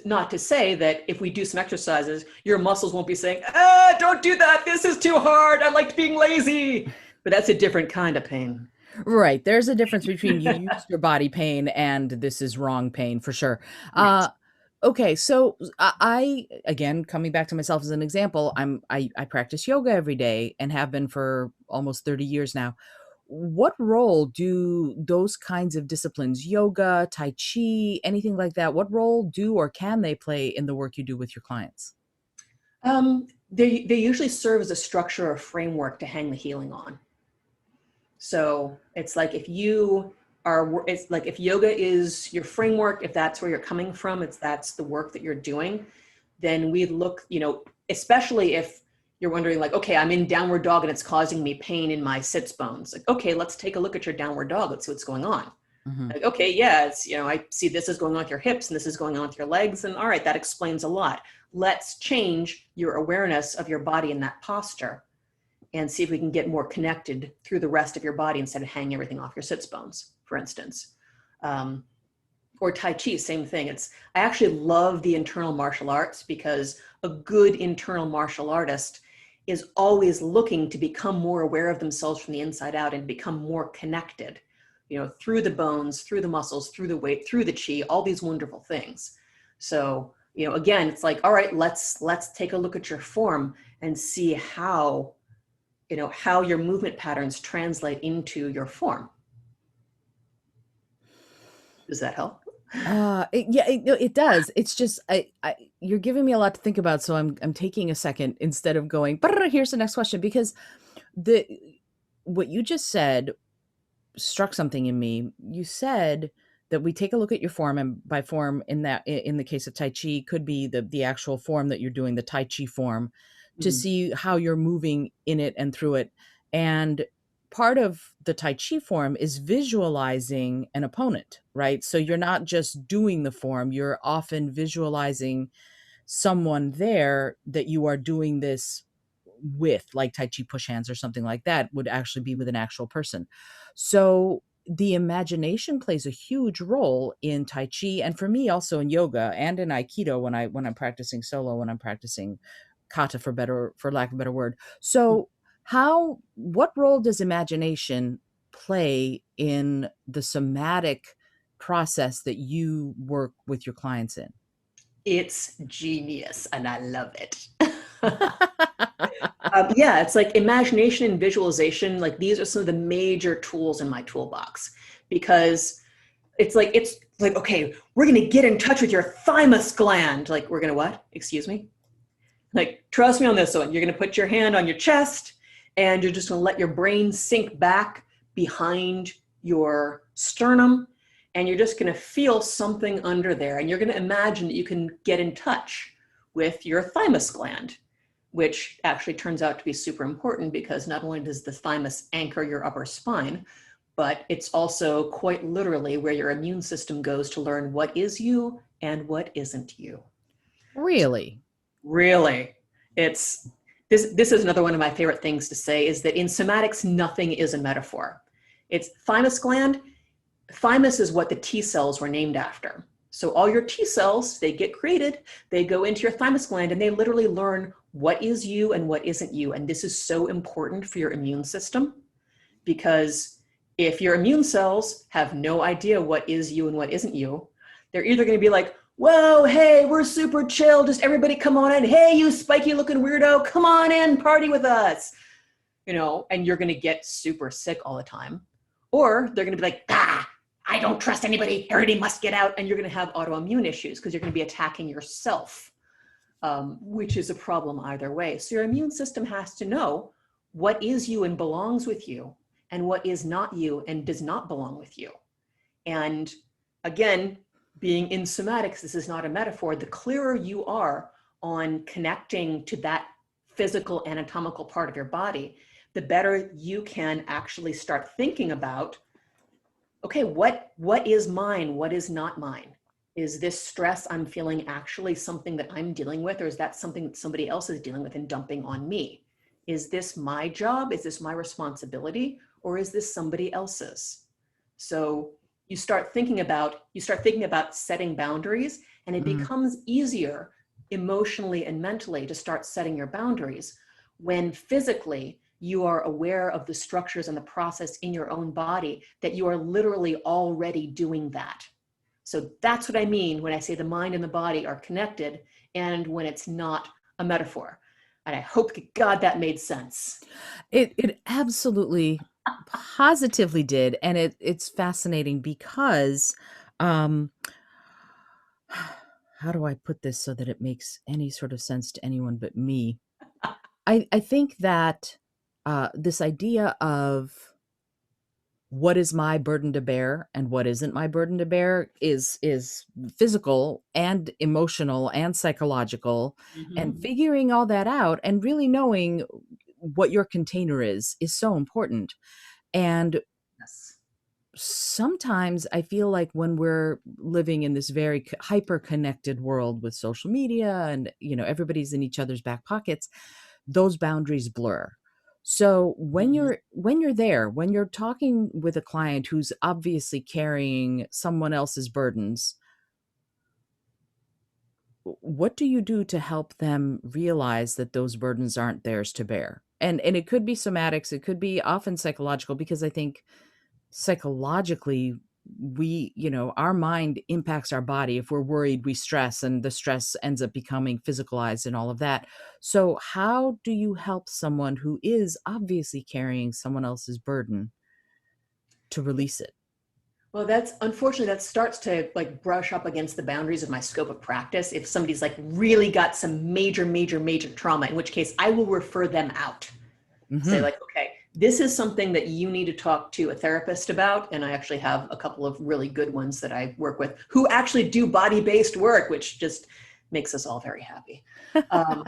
not to say that if we do some exercises, your muscles won't be saying, "Ah, don't do that. This is too hard. I liked being lazy." But that's a different kind of pain. right. There's a difference between you used your body pain and this is wrong pain for sure. Right. Okay. So again, coming back to myself as an example, I practice yoga every day and have been for almost 30 years now. What role do those kinds of disciplines, yoga, tai chi, anything like that, what role do or can they play in the work you do with your clients? They usually serve as a structure or framework to hang the healing on. So it's like it's like if yoga is your framework, if that's where you're coming from, that's the work that you're doing, then we look, especially if you're wondering like, okay, I'm in downward dog and it's causing me pain in my sits bones. Like, okay, let's take a look at your downward dog. Let's see what's going on. Hmm. Like, okay, yeah, I see this is going on with your hips and this is going on with your legs. And all right, that explains a lot. Let's change your awareness of your body in that posture and see if we can get more connected through the rest of your body instead of hanging everything off your sits bones, for instance. Um, or Tai Chi, same thing. I actually love the internal martial arts because a good internal martial artist is always looking to become more aware of themselves from the inside out and become more connected, through the bones, through the muscles, through the weight, through the chi, all these wonderful things. So, again, it's like, all right, let's take a look at your form and see how your movement patterns translate into your form. Does that help? Yeah, no, it does. It's just you're giving me a lot to think about, so I'm taking a second instead of going. But here's the next question because the what you just said struck something in me. You said that we take a look at your form, and by form in the case of Tai Chi could be the actual form that you're doing, the Tai Chi form, to Mhm. see how you're moving in it and through it. And part of the Tai Chi form is visualizing an opponent, right? So you're not just doing the form, you're often visualizing someone there that you are doing this with, like Tai Chi push hands or something like that would actually be with an actual person. So the imagination plays a huge role in Tai Chi and for me also in yoga and in Aikido when I'm practicing solo, when I'm practicing kata for lack of a better word. So What role does imagination play in the somatic process that you work with your clients in? It's genius and I love it. Yeah, it's like imagination and visualization. Like these are some of the major tools in my toolbox because it's like okay, we're gonna get in touch with your thymus gland. Like we're gonna what? Excuse me? Like trust me on this one. You're gonna put your hand on your chest and you're just gonna let your brain sink back behind your sternum and you're just gonna feel something under there and you're gonna imagine that you can get in touch with your thymus gland, which actually turns out to be super important because not only does the thymus anchor your upper spine, but it's also quite literally where your immune system goes to learn what is you and what isn't you. Really? Really, it's this is another one of my favorite things to say is that in somatics, nothing is a metaphor. It's thymus gland. Thymus is what the T cells were named after. So all your T cells, they get created, they go into your thymus gland and they literally learn what is you and what isn't you. And this is so important for your immune system because if your immune cells have no idea what is you and what isn't you, they're either going to be like, whoa, hey, we're super chill. Just everybody come on in. Hey, you spiky looking weirdo, come on in, party with us. And you're going to get super sick all the time. Or they're going to be like, I don't trust anybody. Everybody must get out. And you're going to have autoimmune issues because you're going to be attacking yourself, which is a problem either way. So your immune system has to know what is you and belongs with you and what is not you and does not belong with you. And again, being in somatics, this is not a metaphor. The clearer you are on connecting to that physical anatomical part of your body, the better you can actually start thinking about, okay, what is mine? What is not mine? Is this stress I'm feeling actually something that I'm dealing with, or is that something that somebody else is dealing with and dumping on me? Is this my job? Is this my responsibility? Or is this somebody else's? So you start thinking about setting boundaries, and it becomes easier emotionally and mentally to start setting your boundaries when physically you are aware of the structures and the process in your own body that you are literally already doing that. So that's what I mean when I say the mind and the body are connected and when it's not a metaphor. And I hope to God that made sense. It absolutely positively did. And it's fascinating because um how do I put this so that it makes any sort of sense to anyone but me? I think that this idea of what is my burden to bear and what isn't my burden to bear is physical and emotional and psychological, and Mm-hmm. figuring all that out and really knowing what your container is so important. And Yes. sometimes I feel like when we're living in this very hyper connected world with social media and everybody's in each other's back pockets, those boundaries blur. So Mhm. when you're talking with a client who's obviously carrying someone else's burdens, what do you do to help them realize that those burdens aren't theirs to bear? And it could be somatics, it could be often psychological, because I think psychologically our mind impacts our body. If we're worried, we stress, and the stress ends up becoming physicalized and all of that. So how do you help someone who is obviously carrying someone else's burden to release it? Well, that's unfortunately that starts to like brush up against the boundaries of my scope of practice. If somebody's like really got some major, major, major trauma, in which case I will refer them out. Say Hmm. like, okay, this is something that you need to talk to a therapist about. And I actually have a couple of really good ones that I work with who actually do body-based work, which just makes us all very happy. Um,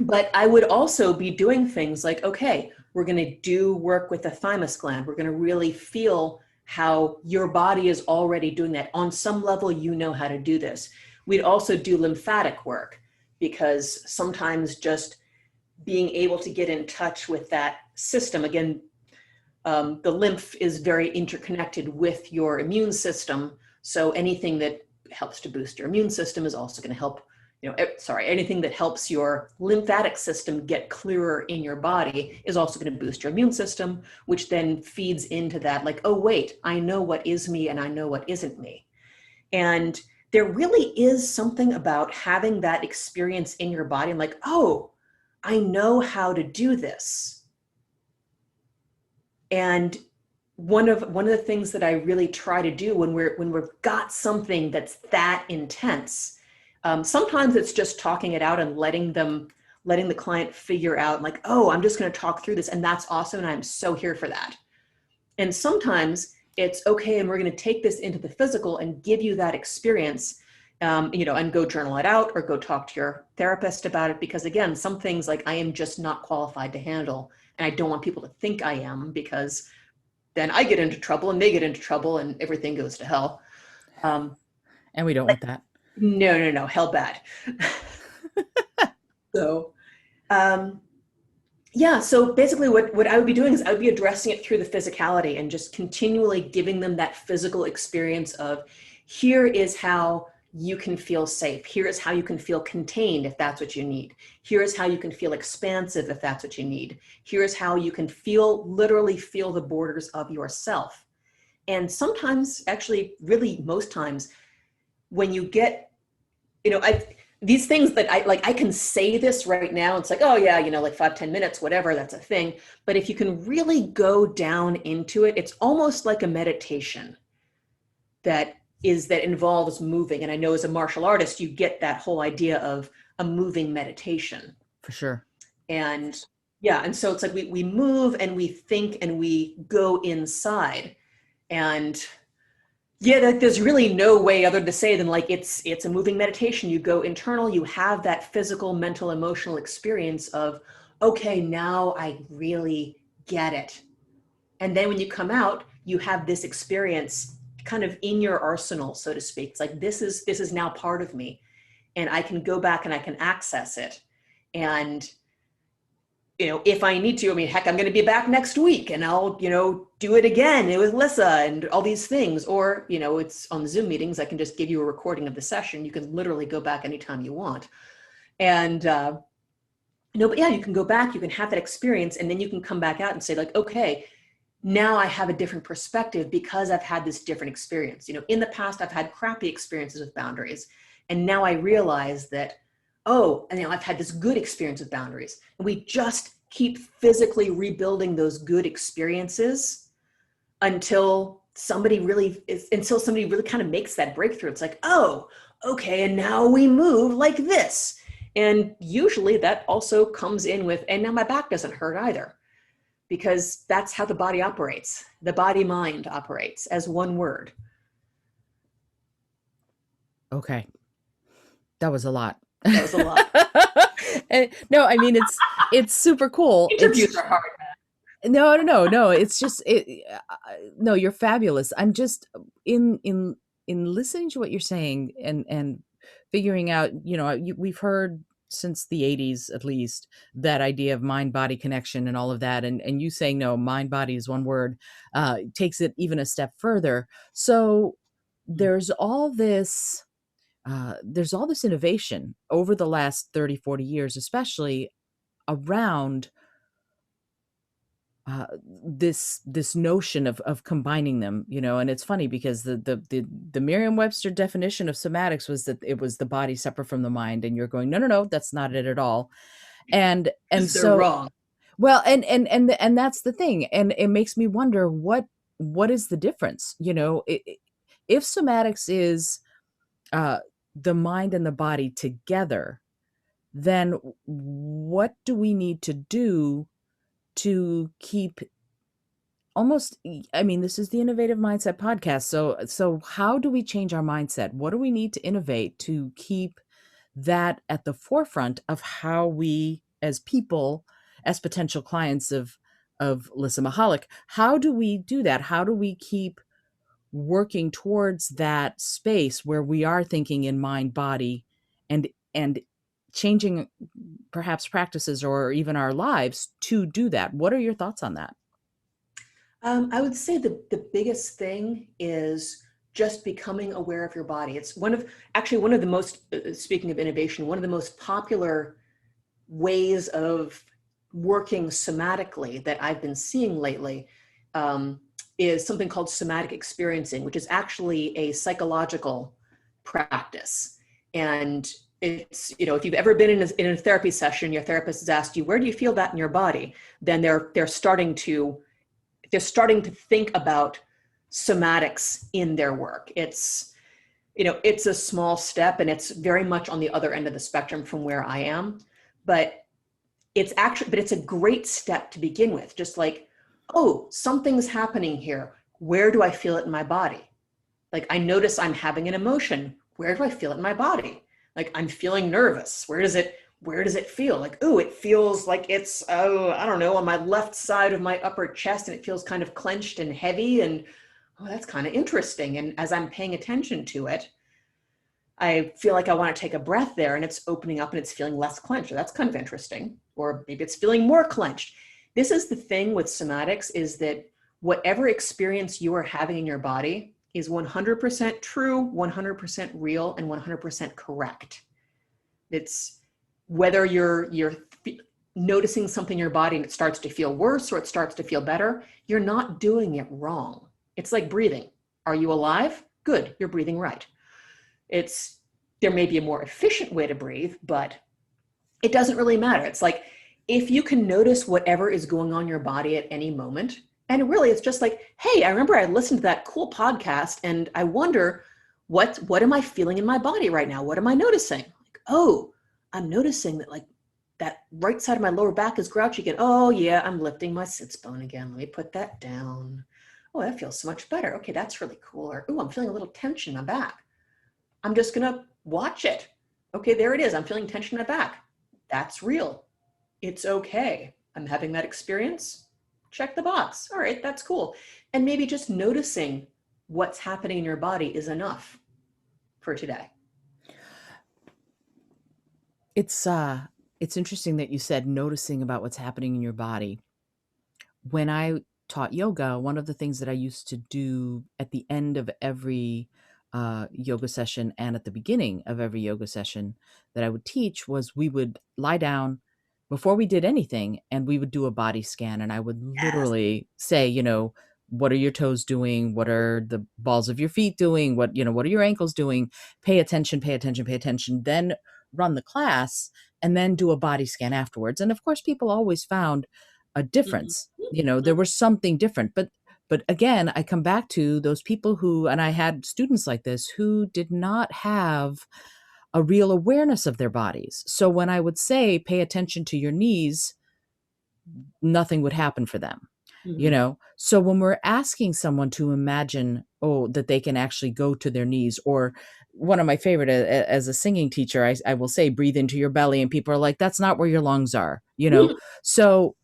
but I would also be doing things like, okay, we're going to do work with the thymus gland. We're going to really feel how your body is already doing that. On some level, you know how to do this. We'd also do lymphatic work because sometimes just being able to get in touch with that system, again, the lymph is very interconnected with your immune system. So anything that helps to boost your immune system is also going to help anything that helps your lymphatic system get clearer in your body is also going to boost your immune system, which then feeds into that, like, oh, wait, I know what is me and I know what isn't me. And there really is something about having that experience in your body and like, oh, I know how to do this. And one of the things that I really try to do when we've got something that's that intense, sometimes it's just talking it out and letting the client figure out like, oh, I'm just going to talk through this, and that's awesome, and I'm so here for that. And sometimes it's okay, and we're going to take this into the physical and give you that experience, and go journal it out or go talk to your therapist about it. Because again, some things like I am just not qualified to handle, and I don't want people to think I am, because then I get into trouble and they get into trouble and everything goes to hell. And we don't want that. No, hell bad. So, yeah, so basically what I would be doing is I would be addressing it through the physicality and just continually giving them that physical experience of, here is how you can feel safe. Here is how you can feel contained if that's what you need. Here is how you can feel expansive if that's what you need. Here is how you can literally feel the borders of yourself. And sometimes, actually, really most times, when you get, these things that I can say this right now, it's like, oh yeah, like 5-10 minutes, whatever, that's a thing. But if you can really go down into it, it's almost like a meditation that involves moving. And I know as a martial artist, you get that whole idea of a moving meditation. For sure. And yeah, and so it's like we move and we think and we go inside. And yeah, there's really no way other to say than like it's a moving meditation. You go internal, you have that physical, mental, emotional experience of, okay, now I really get it. And then when you come out, you have this experience kind of in your arsenal, so to speak. It's like, this is now part of me, and I can go back and I can access it. And if I need to, heck, I'm going to be back next week and I'll, do it again with Lissa and all these things. Or, it's on Zoom meetings, I can just give you a recording of the session. You can literally go back anytime you want. And, but yeah, you can go back, you can have that experience, and then you can come back out and say like, okay, now I have a different perspective because I've had this different experience. In the past, I've had crappy experiences with boundaries. And now I realize that, oh, and I've had this good experience with boundaries. And we just keep physically rebuilding those good experiences until somebody really kind of makes that breakthrough. It's like, oh, okay, and now we move like this. And usually that also comes in with, and now my back doesn't hurt either, because that's how the body operates. The body-mind operates as one word. Okay. That was a lot. That was a lot. No, it's super cool. Interviews are hard. No. It's just no, you're fabulous. I'm just in listening to what you're saying and figuring out, we've heard since the 80s, at least, that idea of mind body connection and all of that. And you saying, no, mind body is one word, takes it even a step further. So there's all this innovation over the last 30-40 years, especially around this notion of combining them, and it's funny because the Merriam-Webster definition of somatics was that it was the body separate from the mind, and you're going, no, that's not it at all. And so wrong. Well, and that's the thing. And it makes me wonder what is the difference? If somatics is the mind and the body together, then what do we need to do to keep this is the Innovative Mindset podcast. So how do we change our mindset? What do we need to innovate to keep that at the forefront of how we, as people, as potential clients of Lissa Michalak, how do we do that? How do we keep working towards that space where we are thinking in mind, body, and changing perhaps practices or even our lives to do that? What are your thoughts on that? I would say the biggest thing is just becoming aware of your body. It's one of the most, speaking of innovation, one of the most popular ways of working somatically that I've been seeing lately is something called somatic experiencing, which is actually a psychological practice. And it's, if you've ever been in a therapy session, your therapist has asked you, where do you feel that in your body? Then they're starting to think about somatics in their work. It's a small step, and it's very much on the other end of the spectrum from where I am, but it's a great step to begin with. Just like, oh, something's happening here. Where do I feel it in my body? Like, I notice I'm having an emotion. Where do I feel it in my body? Like, I'm feeling nervous. Where does it feel? Like, oh, it feels like it's, I don't know, on my left side of my upper chest, and it feels kind of clenched and heavy. And, oh, that's kind of interesting. And as I'm paying attention to it, I feel like I want to take a breath there, and it's opening up and it's feeling less clenched. That's kind of interesting. Or maybe it's feeling more clenched. This is the thing with somatics, is that whatever experience you are having in your body is 100% true, 100% real, and 100% correct. It's whether you're noticing something in your body and it starts to feel worse or it starts to feel better, you're not doing it wrong. It's like breathing. Are you alive? Good, you're breathing right. There may be a more efficient way to breathe, but it doesn't really matter. It's like, if you can notice whatever is going on in your body at any moment, and really it's just like, hey, I remember I listened to that cool podcast and I wonder, what am I feeling in my body right now? What am I noticing? Like, oh, I'm noticing that, like, that right side of my lower back is grouchy again. Oh yeah, I'm lifting my sits bone again. Let me put that down. Oh, that feels so much better. Okay, that's really cool. Or, oh, I'm feeling a little tension in my back. I'm just gonna watch it. Okay, there it is. I'm feeling tension in my back. That's real. It's okay. I'm having that experience. Check the box. All right, that's cool. And maybe just noticing what's happening in your body is enough for today. It's interesting that you said noticing about what's happening in your body. When I taught yoga, one of the things that I used to do at the end of every yoga session and at the beginning of every yoga session that I would teach was, we would lie down before we did anything and we would do a body scan. And I would Yes. literally say, what are your toes doing? What are the balls of your feet doing? What are your ankles doing? Pay attention, pay attention, pay attention. Then run the class and then do a body scan afterwards. And of course, people always found a difference. There was something different. But again, I come back to those people who, and I had students like this, who did not have a real awareness of their bodies. So when I would say, pay attention to your knees, nothing would happen for them. Mm-hmm. So when we're asking someone to imagine, that they can actually go to their knees, or one of my favorite, as a singing teacher, I will say, breathe into your belly, and people are like, that's not where your lungs are. So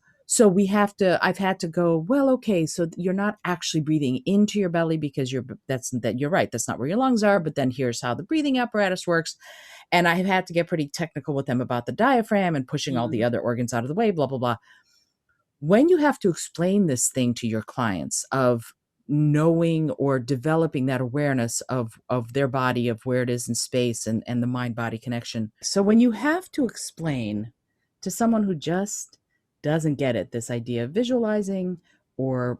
I've had to go, well, okay, so you're not actually breathing into your belly, because you're right, that's not where your lungs are, but then here's how the breathing apparatus works. And I have had to get pretty technical with them about the diaphragm and pushing all the other organs out of the way, blah blah blah. When you have to explain this thing to your clients, of knowing or developing that awareness of their body, of where it is in space, and the mind body connection. So when you have to explain to someone who just doesn't get it, this idea of visualizing or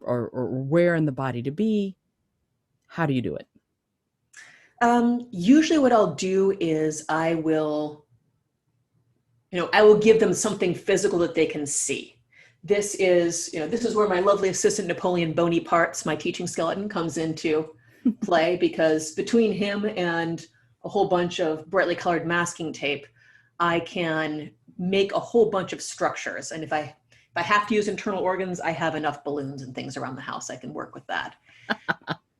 where in the body to be, how do you do it? Usually what I'll do is I will give them something physical that they can see. This is where my lovely assistant Napoleon Bonaparte's, my teaching skeleton, comes into play, because between him and a whole bunch of brightly colored masking tape, I can make a whole bunch of structures. And if I have to use internal organs, I have enough balloons and things around the house. I can work with that.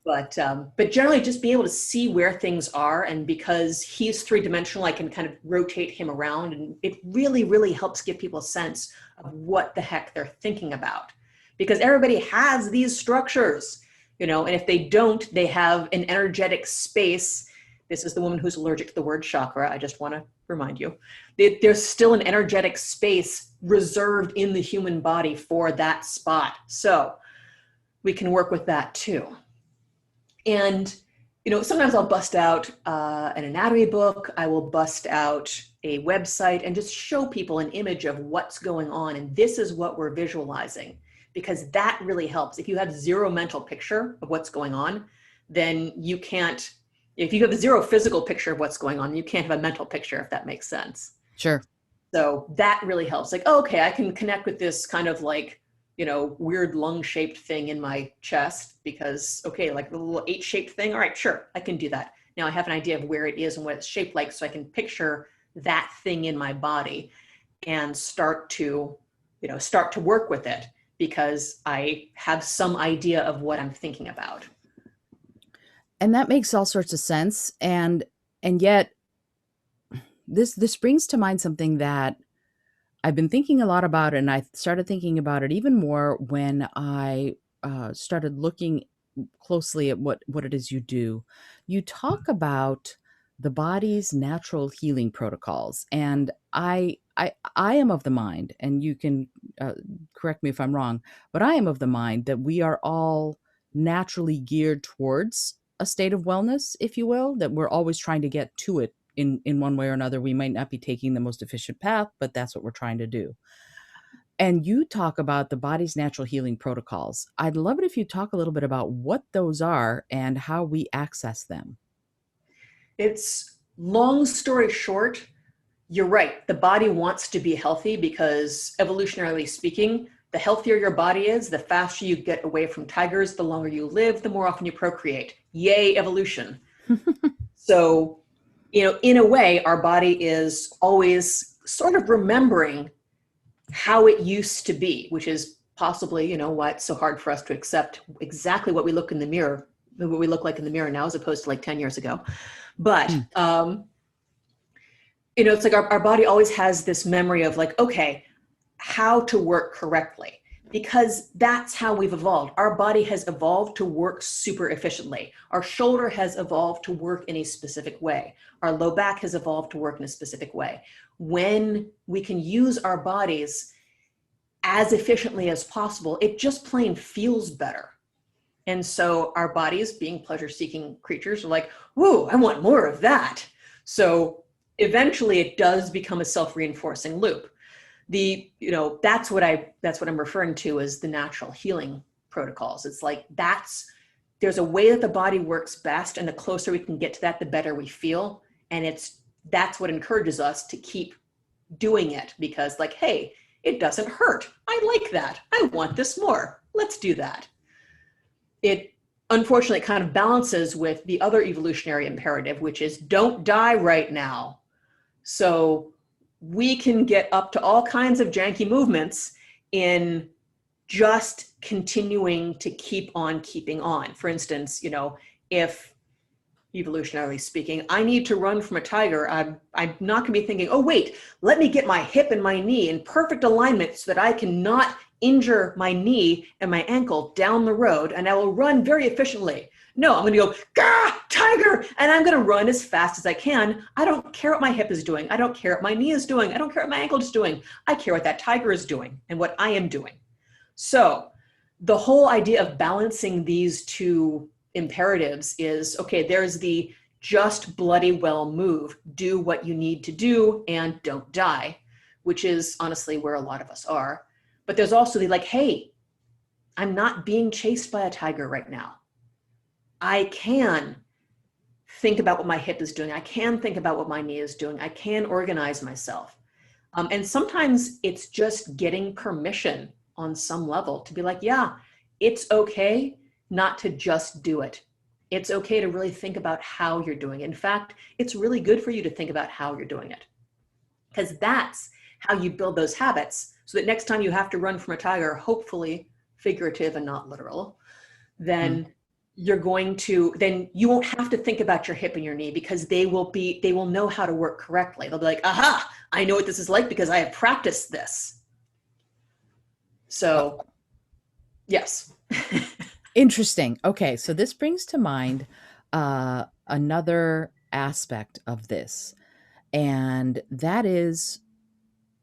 But generally just be able to see where things are. And because he's three-dimensional, I can kind of rotate him around. And it really, really helps give people a sense of what the heck they're thinking about. Because everybody has these structures, and if they don't, they have an energetic space. This is the woman who's allergic to the word chakra. I just want to remind you. There's still an energetic space reserved in the human body for that spot. So we can work with that too. And Sometimes I'll bust out an anatomy book. I will bust out a website and just show people an image of what's going on. And this is what we're visualizing, because that really helps. If you have zero mental picture of what's going on, then you can't, if you have a zero physical picture of what's going on, you can't have a mental picture, if that makes sense. Sure. So that really helps. Like, oh, okay, I can connect with this kind of like, weird lung-shaped thing in my chest because, okay, like the little H-shaped thing. All right, sure, I can do that. Now I have an idea of where it is and what it's shaped like, so I can picture that thing in my body and start to work with it because I have some idea of what I'm thinking about. And that makes all sorts of sense. And yet this brings to mind something that I've been thinking a lot about, and I started thinking about it even more when I started looking closely at what it is you do. You talk about the body's natural healing protocols, and I am of the mind, and you can correct me if I'm wrong, but I am of the mind that we are all naturally geared towards a state of wellness, if you will, that we're always trying to get to it in one way or another. We might not be taking the most efficient path, but that's what we're trying to do. And you talk about the body's natural healing protocols. I'd love it if you talk a little bit about what those are and how we access them. It's long story short, you're right. The body wants to be healthy because evolutionarily speaking, the healthier your body is, the faster you get away from tigers, the longer you live, the more often you procreate. Yay, evolution. So, in a way, our body is always sort of remembering how it used to be, which is possibly, why it's so hard for us to accept exactly what we look in the mirror, what we look like in the mirror now, as opposed to like 10 years ago. But, it's like our body always has this memory of like, okay, how to work correctly, because that's how we've evolved. Our body has evolved to work super efficiently. Our shoulder has evolved to work in a specific way. Our low back has evolved to work in a specific way. When we can use our bodies as efficiently as possible, it just plain feels better. And so our bodies, being pleasure-seeking creatures, are like, whoa, I want more of that. So eventually it does become a self-reinforcing loop. That's what I'm referring to as the natural healing protocols. It's like there's a way that the body works best, and the closer we can get to that, the better we feel. And that's what encourages us to keep doing it, because like, hey, it doesn't hurt. I like that. I want this more. Let's do that. It unfortunately kind of balances with the other evolutionary imperative, which is don't die right now. So we can get up to all kinds of janky movements in just continuing to keep on keeping on. For instance, if evolutionarily speaking, I need to run from a tiger, I'm not going to be thinking, oh, wait, let me get my hip and my knee in perfect alignment so that I cannot injure my knee and my ankle down the road, and I will run very efficiently. No, I'm going to go, gah, tiger, and I'm going to run as fast as I can. I don't care what my hip is doing. I don't care what my knee is doing. I don't care what my ankle is doing. I care what that tiger is doing and what I am doing. So the whole idea of balancing these two imperatives is, okay, there's the just bloody well move, do what you need to do and don't die, which is honestly where a lot of us are. But there's also the like, hey, I'm not being chased by a tiger right now. I can think about what my hip is doing. I can think about what my knee is doing. I can organize myself. And sometimes it's just getting permission on some level to be like, yeah, it's okay not to just do it. It's okay to really think about how you're doing it. In fact, it's really good for you to think about how you're doing it, because that's how you build those habits, so that next time you have to run from a tiger, hopefully figurative and not literal, then then you won't have to think about your hip and your knee, because they will know how to work correctly. They'll be like, aha, I know what this is like because I have practiced this. So yes. Interesting. Okay, so this brings to mind another aspect of this, and that is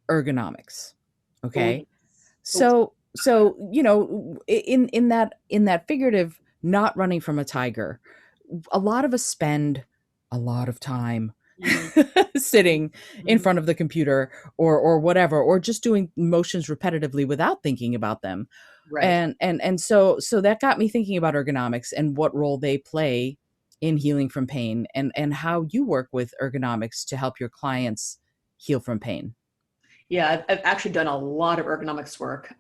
ergonomics. Okay, so in that figurative, not running from a tiger, a lot of us spend a lot of time Mm, sitting in mhm. front of the computer or whatever, or just doing motions repetitively without thinking about them. Right. And so that got me thinking about ergonomics and what role they play in healing from pain, and how you work with ergonomics to help your clients heal from pain. Yeah, I've actually done a lot of ergonomics work,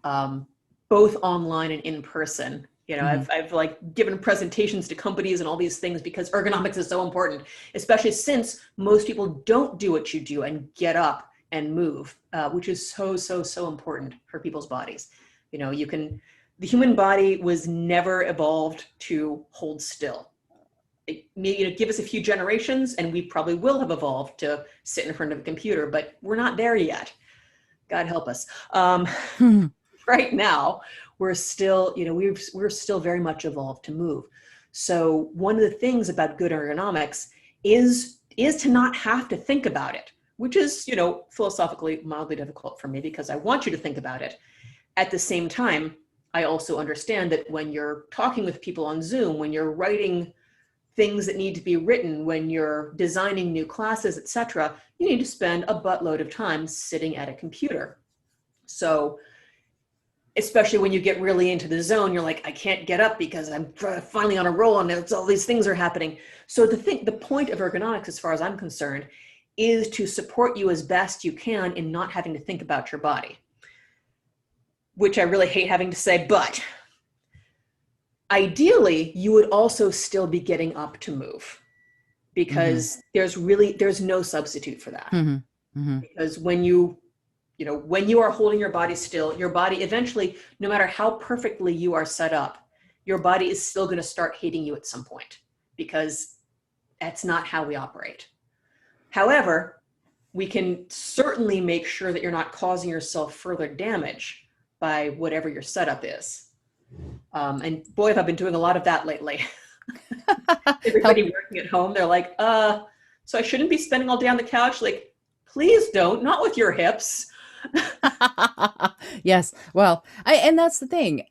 both online and in person. Hmm. I've like given presentations to companies and all these things because ergonomics is so important, especially since most people don't do what you do and get up and move, which is so, so, so important for people's bodies. The human body was never evolved to hold still. Give us a few generations and we probably will have evolved to sit in front of a computer, but we're not there yet. God help us. Right now, we're still, we're still very much evolved to move. So one of the things about good ergonomics is to not have to think about it, which is, philosophically mildly difficult for me because I want you to think about it. At the same time, I also understand that when you're talking with people on Zoom, when you're writing things that need to be written, when you're designing new classes, etc., you need to spend a buttload of time sitting at a computer. So especially when you get really into the zone, you're like, I can't get up because I'm finally on a roll and all these things are happening. So the point of ergonomics, as far as I'm concerned, is to support you as best you can in not having to think about your body, which I really hate having to say, but ideally you would also still be getting up to move Hmm. because there's no substitute for that. Hmm. Hmm. Because when you are holding your body still, your body eventually, no matter how perfectly you are set up, your body is still going to start hating you at some point because that's not how we operate. However, we can certainly make sure that you're not causing yourself further damage by whatever your setup is. And boy, have I been doing a lot of that lately. Help. Everybody working at home, they're like, so I shouldn't be spending all day on the couch? Like, please don't, not with your hips. Yes. Well, and that's the thing.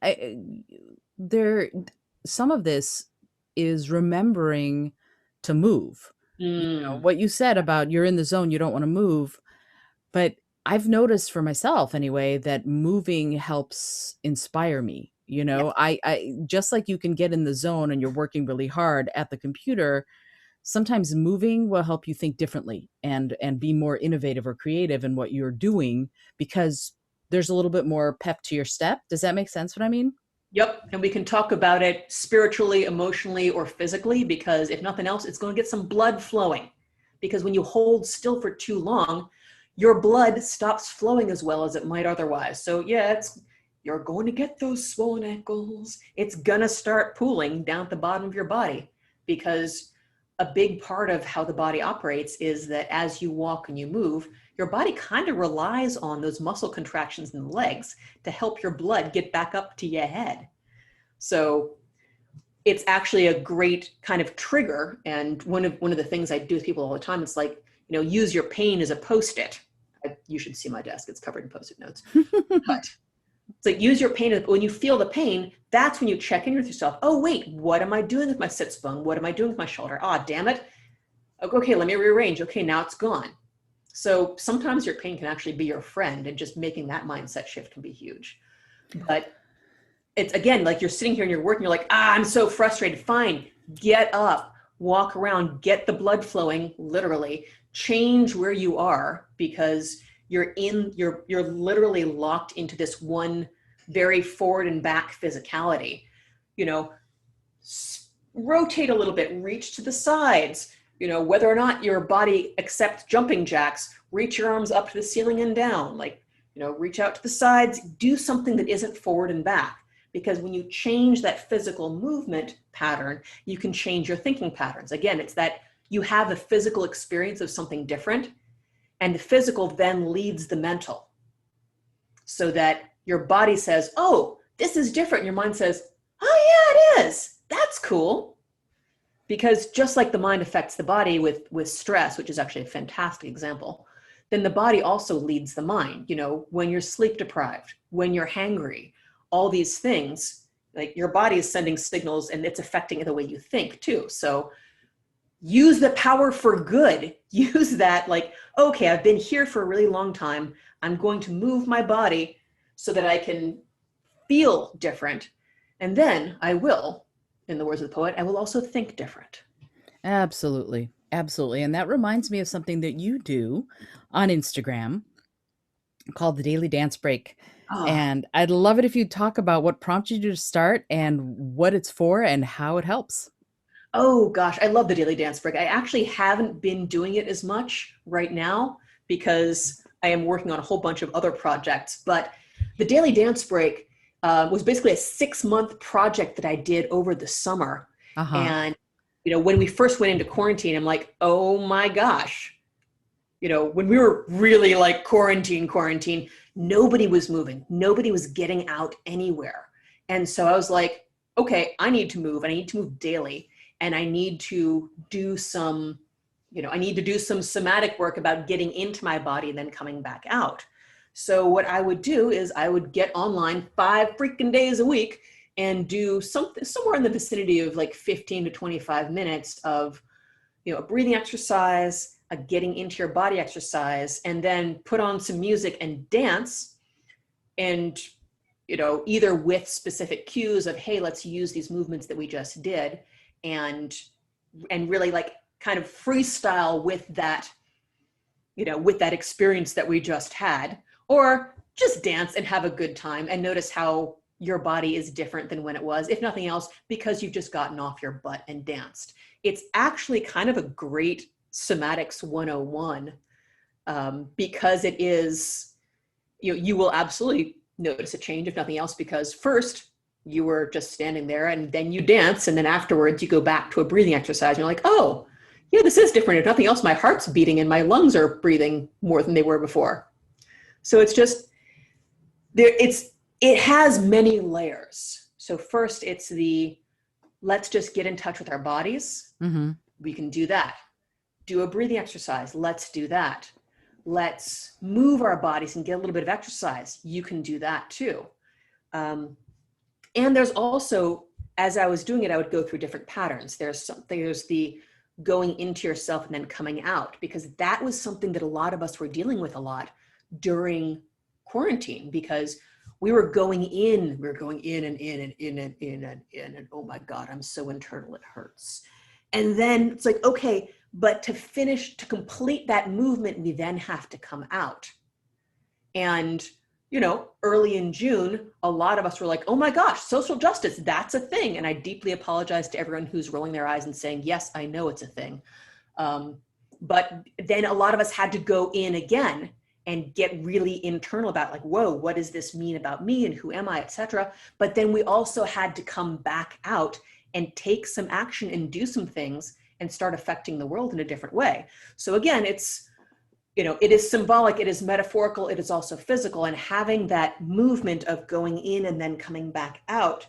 There, some of this is remembering to move. Mm, What you said about you're in the zone, you don't want to move. But I've noticed for myself anyway that moving helps inspire me. yeah. I just like you can get in the zone and you're working really hard at the computer, sometimes moving will help you think differently and be more innovative or creative in what you're doing because there's a little bit more pep to your step. Does that make sense what I mean? Yep. And we can talk about it spiritually, emotionally, or physically, because if nothing else, it's going to get some blood flowing. Because when you hold still for too long, your blood stops flowing as well as it might otherwise. So, yeah, you're going to get those swollen ankles. It's going to start pooling down at the bottom of your body because a big part of how the body operates is that as you walk and you move, your body kind of relies on those muscle contractions in the legs to help your blood get back up to your head. So it's actually a great kind of trigger. And one of the things I do with people all the time, it's like, use your pain as a post-it. You should see my desk. It's covered in post-it notes. But it's like use your pain. When you feel the pain, that's when you check in with yourself. Oh, wait, what am I doing with my sits bone? What am I doing with my shoulder? Ah, damn it. Okay, let me rearrange. Okay, now it's gone. So sometimes your pain can actually be your friend, and just making that mindset shift can be huge. But it's again, like you're sitting here and you're working, you're like, I'm so frustrated. Fine, get up, walk around, get the blood flowing, literally, change where you are because you're literally locked into this one very forward and back physicality. You know, rotate a little bit, reach to the sides, whether or not your body accepts jumping jacks, reach your arms up to the ceiling and down, like, reach out to the sides, do something that isn't forward and back. Because when you change that physical movement pattern, you can change your thinking patterns. Again, it's that you have a physical experience of something different, and the physical then leads the mental. So that your body says, oh, this is different. Your mind says, oh yeah, it is. That's cool. Because just like the mind affects the body with stress, which is actually a fantastic example, then the body also leads the mind. When you're sleep deprived, when you're hangry, all these things, like your body is sending signals and it's affecting the way you think too. So use the power for good. Use that like, okay, I've been here for a really long time. I'm going to move my body so that I can feel different. And then I will, in the words of the poet, I will also think different. Absolutely. Absolutely. And that reminds me of something that you do on Instagram called the Daily Dance Break. Oh, And I'd love it if you talk about what prompted you to start and what it's for and how it helps. oh gosh, I love the daily dance break. I actually haven't been doing it as much right now because I am working on a whole bunch of other projects. But the daily dance break was basically a 6-month project that I did over the summer. Uh-huh. And, when we first went into quarantine, I'm like, oh my gosh, when we were really like quarantine, nobody was moving. Nobody was getting out anywhere. And so I was like, okay, I need to move and I need to move daily. And I need to do some, I need to do some somatic work about getting into my body and then coming back out. So what I would do is I would get online 5 freaking days a week and do something somewhere in the vicinity of like 15 to 25 minutes of, a breathing exercise, a getting into your body exercise, and then put on some music and dance. And, either with specific cues of, hey, let's use these movements that we just did, and really like kind of freestyle with that, with that experience that we just had, or just dance and have a good time and notice how your body is different than when it was, if nothing else, because you've just gotten off your butt and danced. It's actually kind of a great somatics 101, because it is, you will absolutely notice a change, if nothing else, because first you were just standing there and then you dance. And then afterwards you go back to a breathing exercise. And you're like, oh, yeah, this is different. If nothing else, my heart's beating and my lungs are breathing more than they were before. So it's just there. It has many layers. So first it's let's just get in touch with our bodies. Mm-hmm. We can do that. Do a breathing exercise. Let's do that. Let's move our bodies and get a little bit of exercise. You can do that too. And there's also, as I was doing it, I would go through different patterns. There's the going into yourself and then coming out, because that was something that a lot of us were dealing with a lot during quarantine, because we were going in and in and in and oh my God, I'm so internal, it hurts. And then it's like, okay, but to complete that movement, we then have to come out. And, early in June, a lot of us were like, oh my gosh, social justice, that's a thing. And I deeply apologize to everyone who's rolling their eyes and saying, yes, I know it's a thing. But then a lot of us had to go in again and get really internal about like, whoa, what does this mean about me and who am I, etc. But then we also had to come back out and take some action and do some things and start affecting the world in a different way. So again, it's, it is symbolic, it is metaphorical, it is also physical, and having that movement of going in and then coming back out.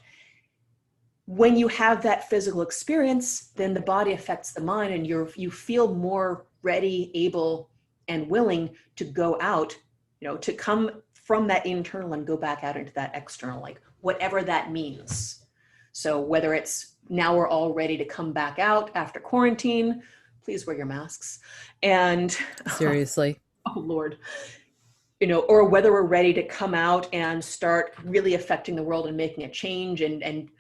When you have that physical experience, then the body affects the mind, and you feel more ready, able, and willing to go out, to come from that internal and go back out into that external, like whatever that means. So whether it's now we're all ready to come back out after quarantine, please wear your masks. And Seriously. oh Lord, or whether we're ready to come out and start really affecting the world and making a change and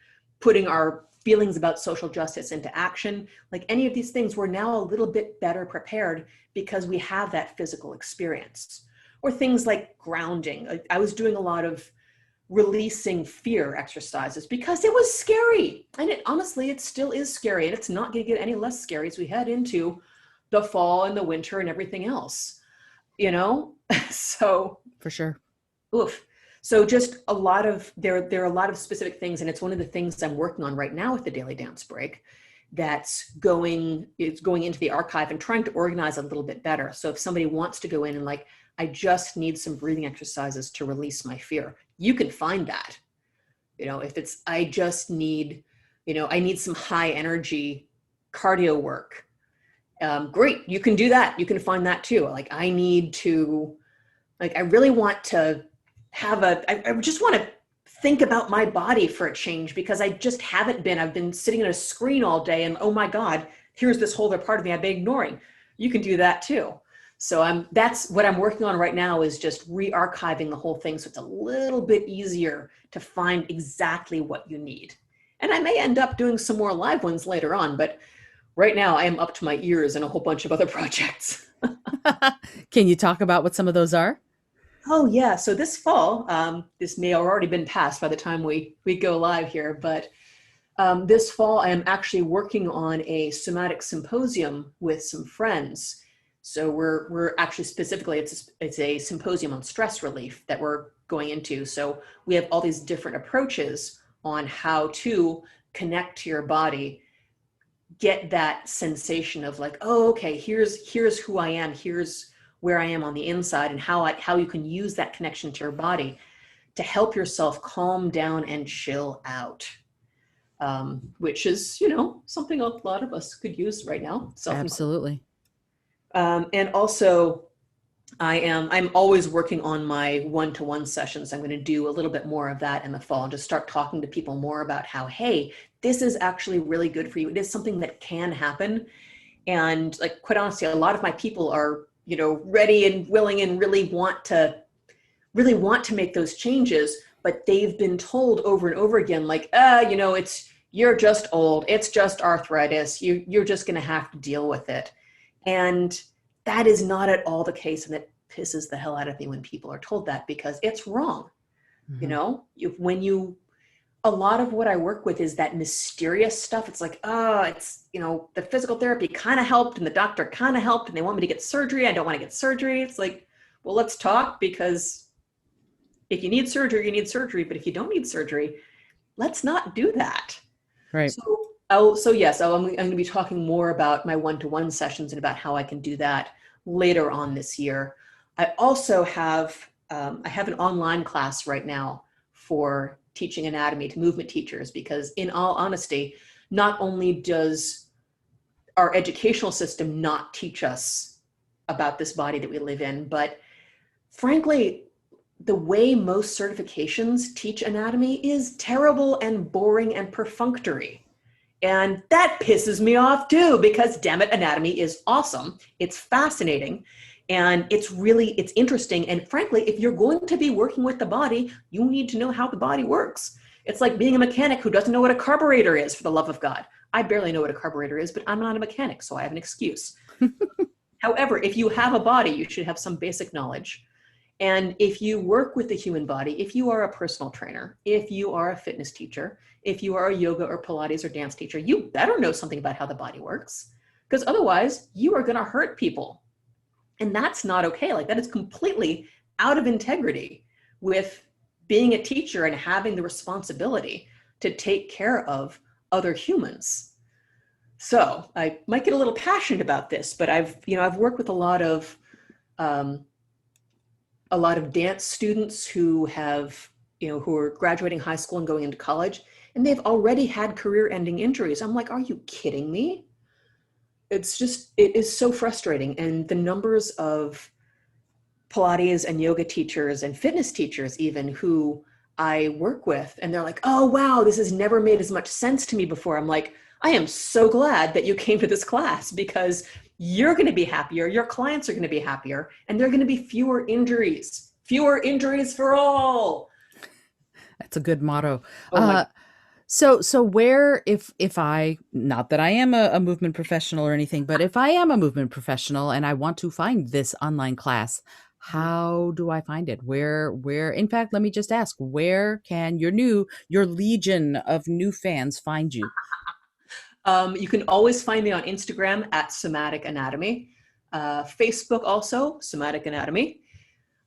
putting our feelings about social justice into action, like any of these things, we're now a little bit better prepared because we have that physical experience. Or things like grounding. I was doing a lot of releasing fear exercises because it was scary. And honestly, it still is scary. And it's not going to get any less scary as we head into the fall and the winter and everything else, So For sure. oof. So just there are a lot of specific things, and it's one of the things I'm working on right now with the Daily Dance Break it's going into the archive and trying to organize a little bit better. So if somebody wants to go in and like, I just need some breathing exercises to release my fear, you can find that. If it's, I just need, I need some high energy cardio work. Great, you can do that. You can find that too. Like I really want to I just want to think about my body for a change because I just haven't been. I've been sitting at a screen all day and, oh my God, here's this whole other part of me I've been ignoring. You can do that too. So that's what I'm working on right now, is just re-archiving the whole thing so it's a little bit easier to find exactly what you need. And I may end up doing some more live ones later on, but right now I am up to my ears in a whole bunch of other projects. Can you talk about what some of those are? Oh yeah, so this fall, this may have already been passed by the time we go live here, but this fall I am actually working on a somatic symposium with some friends. So we're actually specifically, it's a symposium on stress relief that we're going into. So we have all these different approaches on how to connect to your body, get that sensation of like, oh, okay, here's who I am, here's where I am on the inside, and how you can use that connection to your body to help yourself calm down and chill out. Which is, something a lot of us could use right now. Absolutely. And also, I'm always working on my one-to-one sessions. I'm going to do a little bit more of that in the fall and just start talking to people more about how, hey, this is actually really good for you. It is something that can happen. And like, quite honestly, a lot of my people are, ready and willing and really want to make those changes, but they've been told over and over again, like, you're just old. It's just arthritis. You're just going to have to deal with it. And that is not at all the case. And it pisses the hell out of me when people are told that, because it's wrong. Mm-hmm. A lot of what I work with is that mysterious stuff. It's like, the physical therapy kind of helped and the doctor kind of helped and they want me to get surgery. I don't want to get surgery. It's like, well, let's talk, because if you need surgery, you need surgery. But if you don't need surgery, let's not do that. Right. Yes, I'm going to be talking more about my one-to-one sessions and about how I can do that later on this year. I also have an online class right now for teaching anatomy to movement teachers, because in all honesty, not only does our educational system not teach us about this body that we live in, but frankly, the way most certifications teach anatomy is terrible and boring and perfunctory. And that pisses me off too, because damn it, anatomy is awesome. It's fascinating. And it's interesting. And frankly, if you're going to be working with the body, you need to know how the body works. It's like being a mechanic who doesn't know what a carburetor is, for the love of God. I barely know what a carburetor is, but I'm not a mechanic, so I have an excuse. However, if you have a body, you should have some basic knowledge. And if you work with the human body, if you are a personal trainer, if you are a fitness teacher, if you are a yoga or Pilates or dance teacher, you better know something about how the body works, because otherwise you are going to hurt people. And that's not okay. Like, that is completely out of integrity with being a teacher and having the responsibility to take care of other humans. So I might get a little passionate about this, but I've worked with a lot of dance students who are graduating high school and going into college, and they've already had career-ending injuries. I'm like, are you kidding me? It is so frustrating. And the numbers of Pilates and yoga teachers and fitness teachers even who I work with, and they're like, oh, wow, this has never made as much sense to me before. I'm like, I am so glad that you came to this class, because you're going to be happier, your clients are going to be happier, and there are going to be fewer injuries for all. That's a good motto. Oh So where, if I, not that I am a movement professional or anything, but if I am a movement professional and I want to find this online class, how do I find it? Where, in fact, let me just ask, where can your legion of new fans find you? You can always find me on Instagram at Somatic Anatomy, Facebook also, Somatic Anatomy.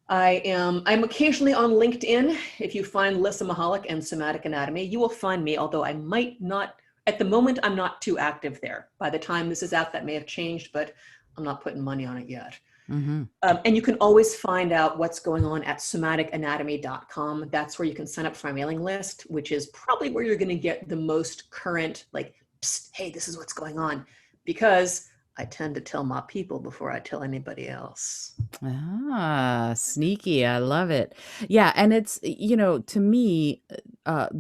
I'm occasionally on LinkedIn. If you find Lissa Michalak and Somatic Anatomy, you will find me, although I might not, at the moment, I'm not too active there. By the time this is out, that may have changed, but I'm not putting money on it yet. Mm-hmm. And you can always find out what's going on at somaticanatomy.com. That's where you can sign up for my mailing list, which is probably where you're going to get the most current, like, hey, this is what's going on. Because I tend to tell my people before I tell anybody else. Ah, sneaky. I love it. Yeah, and it's, to me,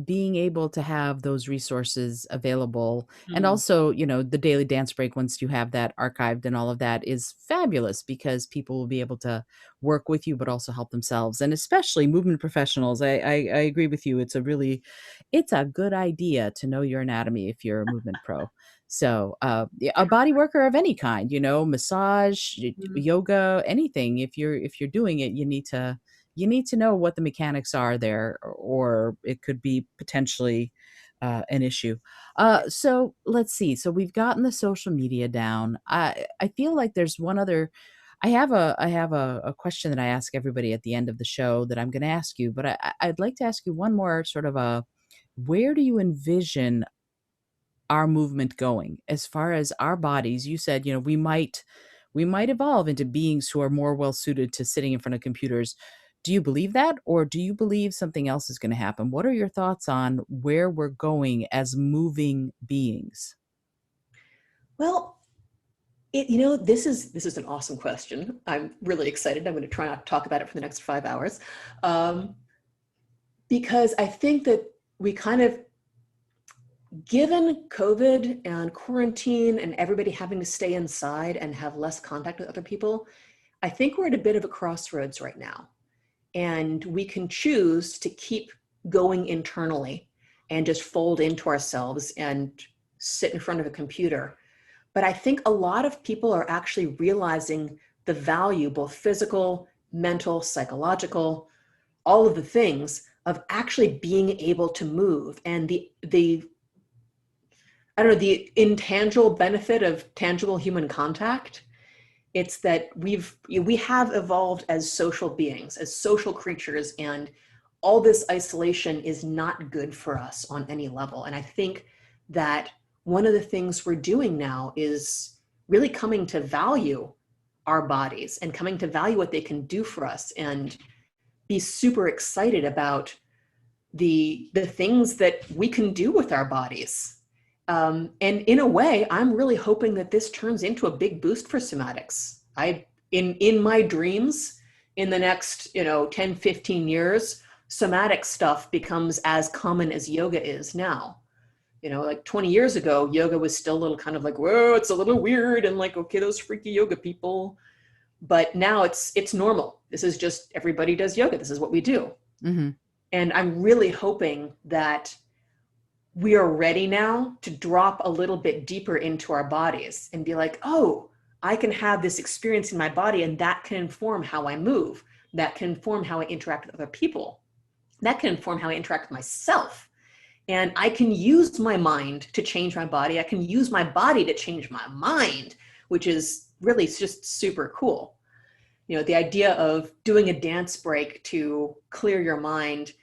being able to have those resources available and Mm. also, the daily dance break, once you have that archived and all of that is fabulous because people will be able to work with you, but also help themselves. And especially movement professionals. I agree with you. It's a good idea to know your anatomy if you're a movement pro. So, yeah, a body worker of any kind, massage, Mm. yoga, anything. If you're doing it, you need to know what the mechanics are there, or it could be potentially an issue. Yeah. So let's see. So we've gotten the social media down. I feel like there's one other. I have a question that I ask everybody at the end of the show that I'm going to ask you, but I'd like to ask you one more sort of a. Where do you envision our movement going as far as our bodies? You said, we might evolve into beings who are more well suited to sitting in front of computers. Do you believe that, or do you believe something else is going to happen? What are your thoughts on where we're going as moving beings? Well, this is an awesome question. I'm really excited. I'm going to try not to talk about it for the next 5 hours, um, because I think that we kind of, given COVID and quarantine and everybody having to stay inside and have less contact with other people, I think we're at a bit of a crossroads right now. And we can choose to keep going internally and just fold into ourselves and sit in front of a computer. But I think a lot of people are actually realizing the value, both physical, mental, psychological, all of the things of actually being able to move, and the I don't know, the intangible benefit of tangible human contact. It's that we have evolved as social beings, as social creatures, and all this isolation is not good for us on any level. And I think that one of the things we're doing now is really coming to value our bodies and coming to value what they can do for us, and be super excited about the things that we can do with our bodies. And in a way, I'm really hoping that this turns into a big boost for somatics. In my dreams, in the next 10, 15 years, somatic stuff becomes as common as yoga is now. Like 20 years ago, yoga was still a little kind of like, whoa, it's a little weird, and like, okay, those freaky yoga people. But now it's normal. This is just, everybody does yoga. This is what we do. Hmm. And I'm really hoping that we are ready now to drop a little bit deeper into our bodies and be like, oh, I can have this experience in my body, and that can inform how I move. That can inform how I interact with other people. That can inform how I interact with myself. And I can use my mind to change my body. I can use my body to change my mind, which is really just super cool. The idea of doing a dance break to clear your mind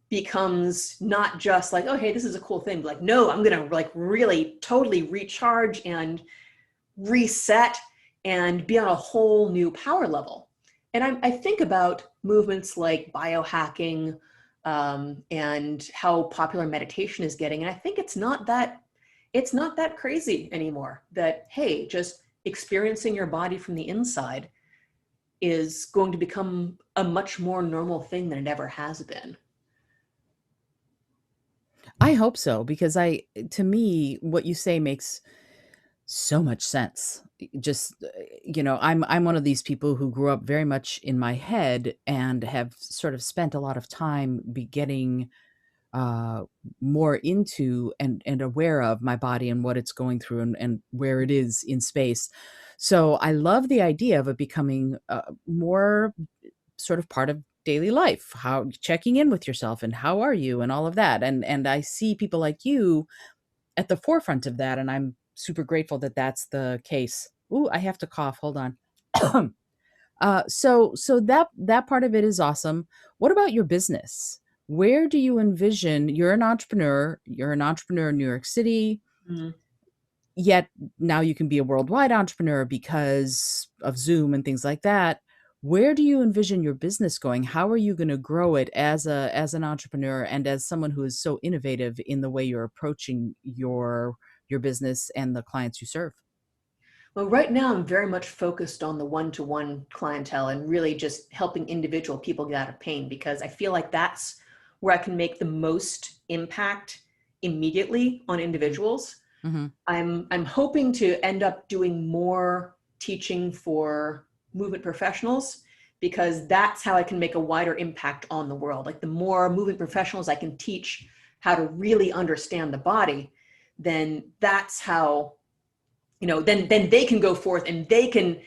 becomes not just like, oh, hey, this is a cool thing. But like, no, I'm going to like really totally recharge and reset and be on a whole new power level. And I think about movements like biohacking, and how popular meditation is getting. And I think it's not that crazy anymore, that, hey, just experiencing your body from the inside is going to become a much more normal thing than it ever has been. I hope so, because to me, what you say makes so much sense. Just, I'm one of these people who grew up very much in my head and have sort of spent a lot of time be getting uh, more into and aware of my body and what it's going through and where it is in space. So I love the idea of it becoming more sort of part of daily life, how checking in with yourself and how are you and all of that. And I see people like you at the forefront of that, and I'm super grateful that that's the case. Ooh, I have to cough. Hold on. So that part of it is awesome. What about your business? Where do you envision, you're an entrepreneur, in New York City, Mm. yet now you can be a worldwide entrepreneur because of Zoom and things like that. Where do you envision your business going? How are you going to grow it as an entrepreneur and as someone who is so innovative in the way you're approaching your business and the clients you serve? Well, right now I'm very much focused on the one-to-one clientele and really just helping individual people get out of pain, because I feel like that's where I can make the most impact immediately on individuals. Mm-hmm. I'm hoping to end up doing more teaching for movement professionals, because that's how I can make a wider impact on the world. Like the more movement professionals I can teach how to really understand the body, then that's how, then they can go forth and they can,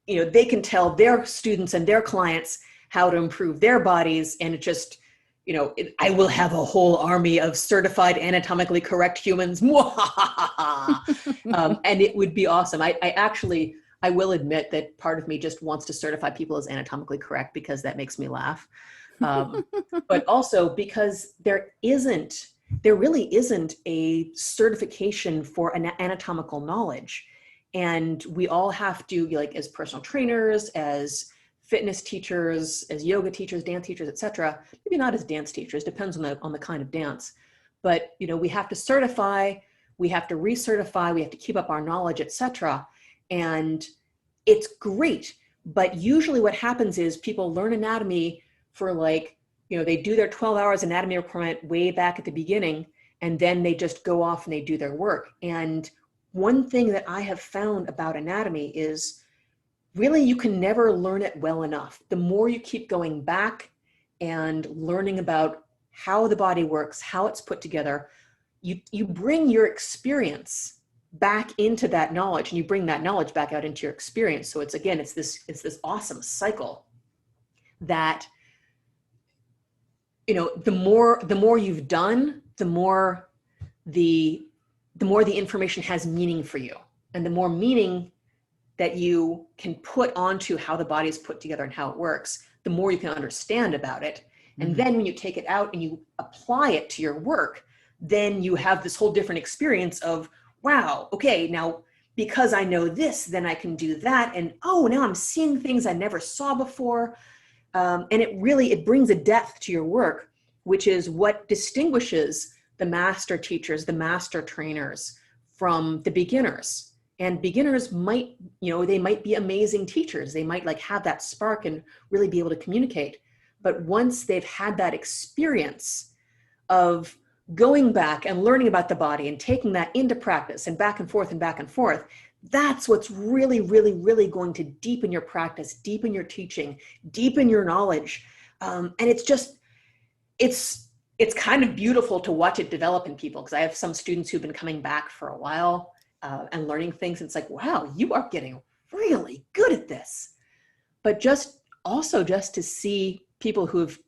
they can tell their students and their clients how to improve their bodies. And it just, I will have a whole army of certified anatomically correct humans. And it would be awesome. I will admit that part of me just wants to certify people as anatomically correct because that makes me laugh. But also because there really isn't a certification for an anatomical knowledge. And we all have to, like, as personal trainers, as fitness teachers, as yoga teachers, dance teachers, etc. Maybe not as dance teachers, depends on the kind of dance. But we have to certify, we have to recertify, we have to keep up our knowledge, etc. And it's great. But usually what happens is people learn anatomy for they do their 12 hours anatomy requirement way back at the beginning, and then they just go off and they do their work. And one thing that I have found about anatomy is really you can never learn it well enough. The more you keep going back and learning about how the body works, how it's put together, you bring your experience back into that knowledge, and you bring that knowledge back out into your experience. So it's this awesome cycle that the more you've done, the more the information has meaning for you, and the more meaning that you can put onto how the body is put together and how it works, the more you can understand about it. And then when you take it out and you apply it to your work, then you have this whole different experience of, wow, okay, now because I know this, then I can do that. And oh, now I'm seeing things I never saw before. And it brings a depth to your work, which is what distinguishes the master teachers, the master trainers from the beginners. And beginners might, they might be amazing teachers. They might have that spark and really be able to communicate. But once they've had that experience of going back and learning about the body and taking that into practice and back and forth, that's what's really, really, really going to deepen your practice, deepen your teaching, deepen your knowledge. And it's kind of beautiful to watch it develop in people, because I have some students who've been coming back for a while and learning things. And it's like, wow, you are getting really good at this. But just to see people who've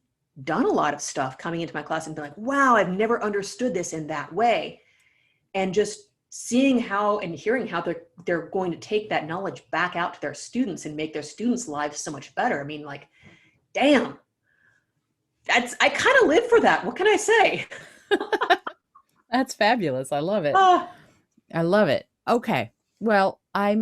done a lot of stuff coming into my class and be like, wow, I've never understood this in that way. And just seeing how and hearing how they're going to take that knowledge back out to their students and make their students' lives so much better. I mean, damn, I kind of live for that. What can I say? That's fabulous. I love it. I love it. Okay. Well, I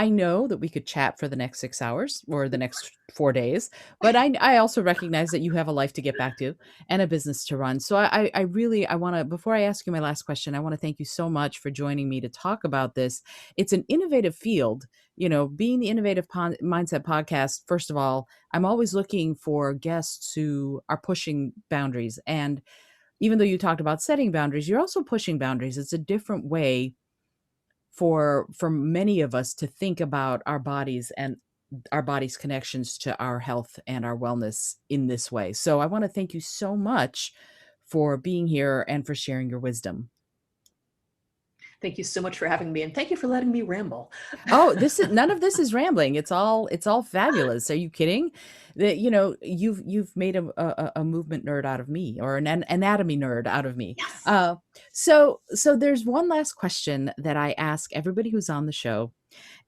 know that we could chat for the next 6 hours or the next 4 days, but I also recognize that you have a life to get back to and a business to run. So I really, want to, before I ask you my last question, I want to thank you so much for joining me to talk about this. It's an innovative field. Being the Innovative Mindset podcast, first of all, I'm always looking for guests who are pushing boundaries. And even though you talked about setting boundaries, you're also pushing boundaries. It's a different way for many of us to think about our bodies and our body's connections to our health and our wellness in this way. So I want to thank you so much for being here and for sharing your wisdom. Thank you so much for having me, and thank you for letting me ramble. Oh, none of this is rambling. It's all fabulous. Are you kidding? That you've made a movement nerd out of me, or an anatomy nerd out of me. Yes. So there's one last question that I ask everybody who's on the show,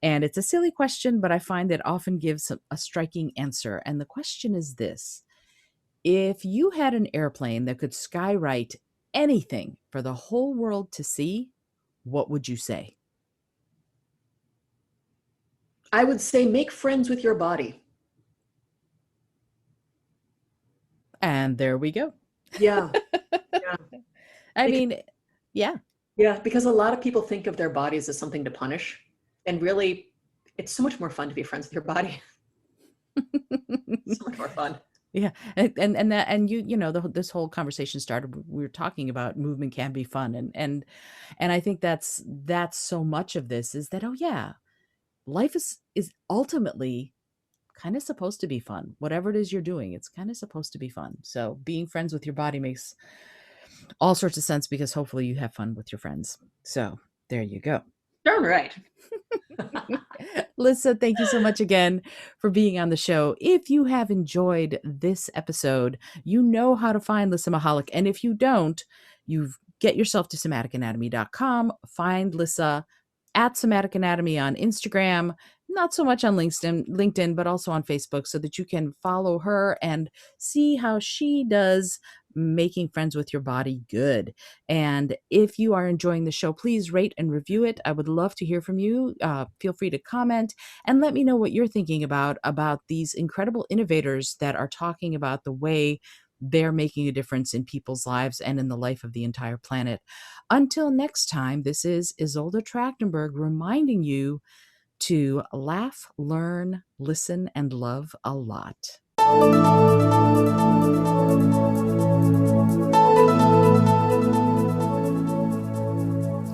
and it's a silly question, but I find that often gives a striking answer. And the question is this: if you had an airplane that could skywrite anything for the whole world to see, what would you say? I would say make friends with your body. And there we go. Yeah. Yeah. I mean, yeah. Yeah, because a lot of people think of their bodies as something to punish. And really, it's so much more fun to be friends with your body. So much more fun. Yeah. And you know, this whole conversation started, we were talking about movement can be fun. And I think that's so much of this is that, oh yeah, life is ultimately kind of supposed to be fun. Whatever it is you're doing, it's kind of supposed to be fun. So being friends with your body makes all sorts of sense because hopefully you have fun with your friends. So there you go. Darn right. Lissa, thank you so much again for being on the show. If you have enjoyed this episode, you know how to find Lissa Michalak. And if you don't, you get yourself to somaticanatomy.com, find Lissa at Somatic Anatomy on Instagram, not so much on LinkedIn, but also on Facebook, so that you can follow her and see how she does making friends with your body good. And if you are enjoying the show, please rate and review it. I would love to hear from you. Feel free to comment and let me know what you're thinking about these incredible innovators that are talking about the way they're making a difference in people's lives and in the life of the entire planet. Until next time, this is Isolde Trachtenberg reminding you to laugh, learn, listen, and love a lot.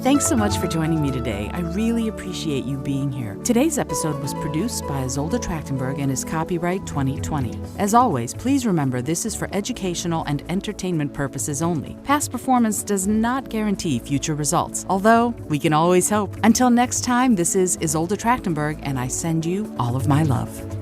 Thanks so much for joining me today. I really appreciate you being here. Today's episode was produced by Isolde Trachtenberg and is copyright 2020. As always, please remember this is for educational and entertainment purposes only. Past performance does not guarantee future results, although we can always hope. Until next time, this is Isolde Trachtenberg, and I send you all of my love.